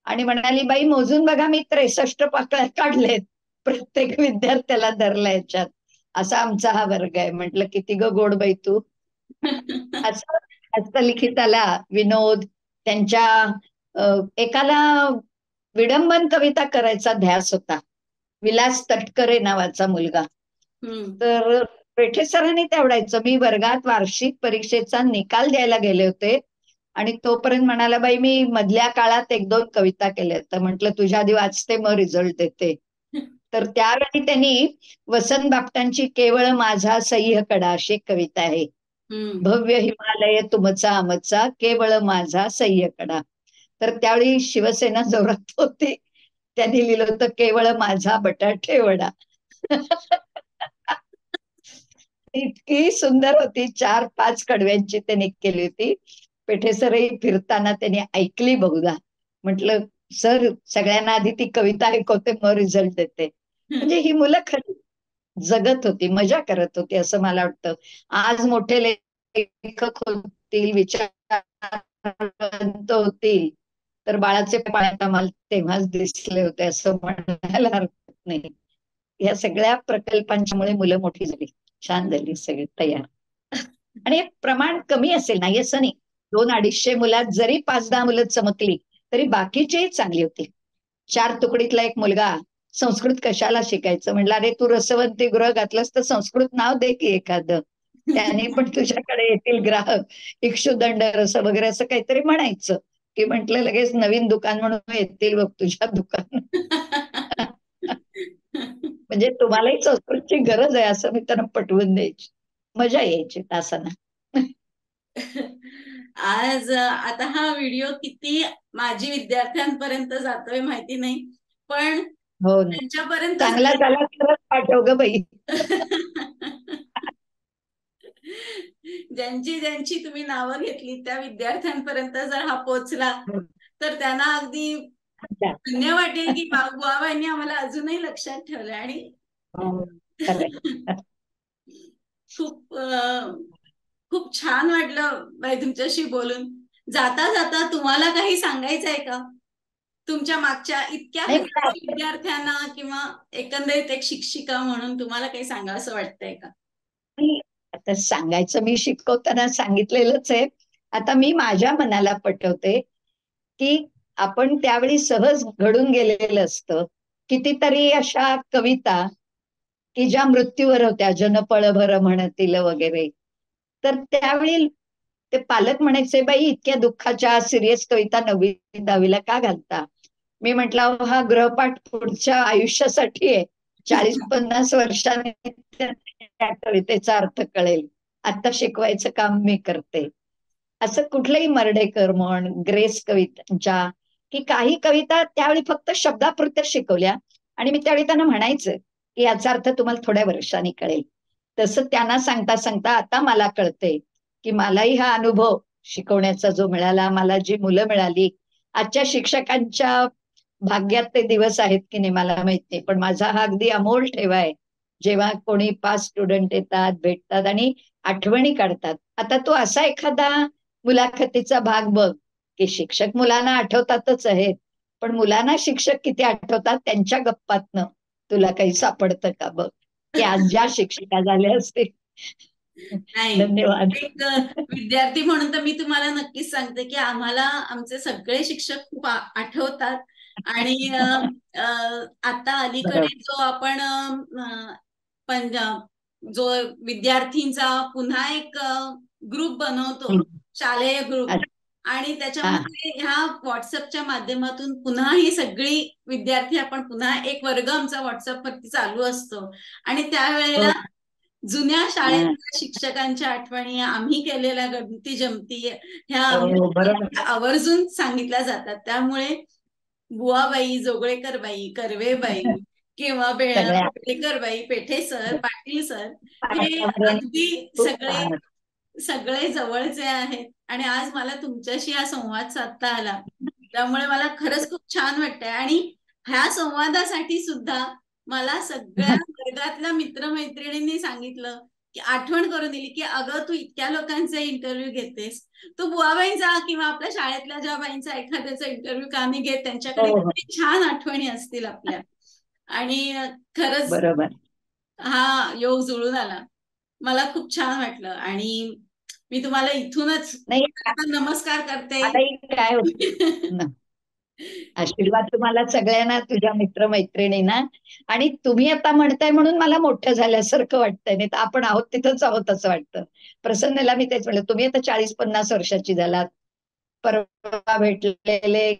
आणि म्हणाली, बाई मोजून बघा, मी 63 पाकळ्या काढलेत, प्रत्येक विद्यार्थ्याला धरला याच्यात. असा आमचा हा वर्ग आहे. म्हटलं किती ग गोड बाई तू. असं हस्तलिखिताला विनोद, त्यांच्या एकाला विडंबन कविता करायचा ध्यास होता, विलास तटकरे नावाचा मुलगा. हम्म. तर पेठे सरांनी ते आवडायचं. मी वर्गात वार्षिक परीक्षेचा निकाल द्यायला गेले होते आणि तोपर्यंत म्हणाला, बाई मी मधल्या काळात 1-2 कविता केल्या. तर म्हटलं तुझ्या आधी वाचते मग रिझल्ट देते. तर त्यावेळी त्यांनी वसंत बापटांची केवळ माझा सह्य कडा अशी एक कविता आहे. हम्म. भव्य हिमालय तुमचा आमचा केवळ माझा सह्य कडा. तर त्यावेळी शिवसेना जोरात होती. त्यांनी लिहिलं होतं केवळ माझा बटाटे वडा. इतकी सुंदर होती. 4-5 कडव्यांची त्यांनी केली होती. पेठे सरही फिरताना त्यांनी ऐकली बहुधा. म्हटलं सर सगळ्यांना आधी ती कविता ऐकवते मग रिझल्ट देते. म्हणजे ही मुलं खरी जगत होती, मजा करत होती असं मला वाटतं. आज मोठे लेखक होतील, विचारवंत होतील, तर बाळाचे पायात आम्हाला तेव्हाच दिसले होते असं म्हणायला हरकत नाही. या सगळ्या प्रकल्पांच्यामुळे मुलं मोठी झाली, छान झाली सगळी तयार. आणि हे प्रमाण कमी असेल नाही असं नाही. 200-250 मुलात जरी 5-10 मुलं चमकली तरी बाकीचेही चांगली होती. 4 तुकडीतला एक मुलगा संस्कृत कशाला शिकायचं म्हणलं, अरे तू रसवंती गृह घातलंस तर संस्कृत नाव दे की एखादं, त्याने पण तुझ्याकडे येतील ग्राहक. इक्षुदंड रस वगैरे असं काहीतरी म्हणायचं की म्हटलं लगेच नवीन दुकान म्हणून येतील बघ तुझ्या दुकान. म्हणजे तुम्हालाही संस्कृतची गरज आहे असं मी त्यांना पटवून द्यायची. मजा यायची तासांना. आज आता हा व्हिडिओ किती माझी विद्यार्थ्यांपर्यंत जातोय माहिती नाही, पण हो ना, त्यांच्यापर्यंत चांगला झाला तरच पाठव ग बाई. ज्यांची ज्यांची तुम्ही नावं घेतली त्या विद्यार्थ्यांपर्यंत जर हा पोचला तर त्यांना अगदी अच्छा. धन्य वाटेल की बुवाबाईंनी आम्हाला अजूनही लक्षात ठेवलं. आणि हो, खरंय. खूप खूप छान वाटलं बाई तुमच्याशी बोलून. जाता जाता तुम्हाला काही सांगायचं आहे का तुमच्या मागच्या इतक्या नाही हजारो काय, विद्यार्थ्यांना, किंवा एकंदरीत एक शिक्षिका म्हणून तुम्हाला काही सांगावं वाटतंय का? मी आता सांगायचं मी शिकवताना सांगितलेलंच आहे. आता मी माझ्या मनाला पटवते की आपण त्यावेळी सहज घडून गेलेलं असतं. कितीतरी अशा कविता की ज्या मृत्यूवर होत्या, जनपळ भर म्हणतील वगैरे. तर त्यावेळी ते पालक म्हणायचे, बाई इतक्या दुःखाच्या सिरियस कविता 9वी-10वीला का घालता? मी म्हटलं अहो, हा गृहपाठ पुढच्या आयुष्यासाठी आहे. 40-50 वर्षांनी त्या कवितेचा अर्थ कळेल. आता शिकवायचं काम मी करते. असं कुठलंही मर्ढेकर म्हण, ग्रेस कवितांच्या की काही कविता त्यावेळी फक्त शब्दापुरत्या शिकवल्या आणि मी त्यावेळी त्यांना म्हणायचं की याचा अर्थ तुम्हाला थोड्या वर्षांनी कळेल. तसं त्यांना सांगता सांगता आता मला कळते की मलाही हा अनुभव शिकवण्याचा जो मिळाला, मला जी मुलं मिळाली, आजच्या शिक्षकांच्या भाग्यात ते दिवस आहेत की नाही मला माहित नाही, पण माझा हा अगदी अमोल ठेवा आहे. जेव्हा कोणी 5 स्टुडंट येतात, भेटतात आणि आठवणी काढतात. आता तो असा एखादा मुलाखतीचा भाग बघ की शिक्षक मुलांना आठवतातच आहेत, पण मुलांना शिक्षक किती आठवतात त्यांच्या गप्पातनं तुला काही सापडतं का बघ, की आज ज्या शिक्षिका झाल्या असतील. नाही, धन्यवाद. एक विद्यार्थी म्हणून तर मी तुम्हाला नक्कीच सांगते की आम्हाला आमचे सगळे शिक्षक खूप आठवतात. आणि आता बरोबर. अलीकडे जो आपण पंजाब जो विद्यार्थींचा पुन्हा एक ग्रुप बनवतो, हं. शालेय ग्रुप, अच्छा. आणि हां. त्याच्यामध्ये ह्या व्हॉट्सअपच्या माध्यमातून पुन्हा ही सगळी विद्यार्थी आपण पुन्हा एक वर्ग आमचा व्हॉट्सअपवरती चालू असतो. आणि त्यावेळेला हो. जुन्या हां. शाळेतल्या शिक्षकांच्या आठवणी, आम्ही केलेल्या गमती जमती ह्या हो, बरोबर. आम्ही आवर्जून सांगितल्या जातात. त्यामुळे बुवाबाई, जोगळेकरबाई, कर्वेबाई किंवा सगळ्या पेठेकरबाई, पेठे सर, पाटील सर, हे वातावरण अगदी खूप सगळे छान. सगळे जवळचे आहेत. आणि आज मला तुमच्याशी हा संवाद साधता आला, त्यामुळे मला खरंच खूप छान वाटतंय. आणि ह्या संवादासाठी सुद्धा मला सगळ्या वर्गातल्या मित्रमैत्रिणींनी सांगितलं की आठवण करून दिली की अगं तू इतक्या लोकांचे इंटरव्ह्यू घेतेस, तू बुवाबाईंचा किंवा आपल्या शाळेतल्या ज्या बाईंचा एखाद्याचा इंटरव्ह्यू का नाही घेत, त्यांच्याकडे हो, हो. किती छान आठवणी असतील आपल्या. आणि खरंच बरोबर. हा योग जुळून आला. मला खूप छान वाटलं. आणि मी तुम्हाला इथूनच नाही, आता नमस्कार करते. मलाही काय होत आशीर्वाद तुम्हाला सगळ्यांना, तुझ्या मित्रमैत्रिणींना. आणि तुम्ही आता म्हणताय म्हणून मला मोठं झाल्यासारखं वाटतंय, नाही तर आपण आहोत तिथंच आहोत असं वाटतं. प्रसन्नला मी तेच म्हणलं, तुम्ही आता 40-50 वर्षाची झालात. परवा भेटलेले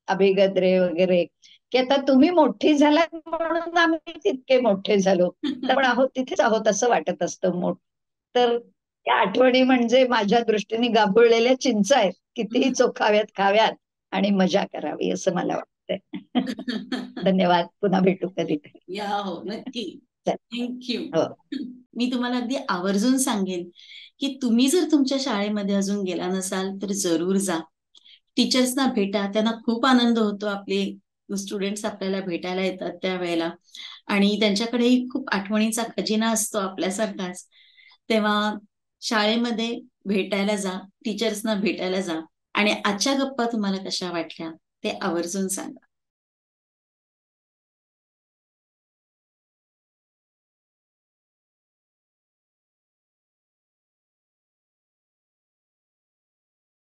अभिगद्रे वगैरे, की आता तुम्ही मोठी झालात म्हणून आम्ही तितके मोठे झालो. तर आपण आहोत तिथेच आहोत असं वाटत असतं. तर त्या आठवणी म्हणजे माझ्या दृष्टीने गाभुळलेल्या चिंचा आहेत. कितीही चोखाव्यात, खाव्यात आणि मजा करावी असं मला वाटतंय. धन्यवाद. पुन्हा भेटू कधीतरी. या, हो, नक्की. चल. थँक्यू. हो. मी तुम्हाला अगदी आवर्जून सांगेन की तुम्ही जर तुमच्या शाळेमध्ये अजून गेला नसाल तर जरूर जा. टीचर्सना भेटा, त्यांना खूप आनंद होतो. आपले स्टुडंट्स आपल्याला भेटायला येतात त्यावेळेला आणि त्यांच्याकडेही खूप आठवणींचा खजिना असतो आपल्यासारखाच. तेव्हा शाळेमध्ये भेटायला जा, टीचर्सना भेटायला जा आणि आजच्या गप्पा तुम्हाला कशा वाटल्या ते आवर्जून सांगा.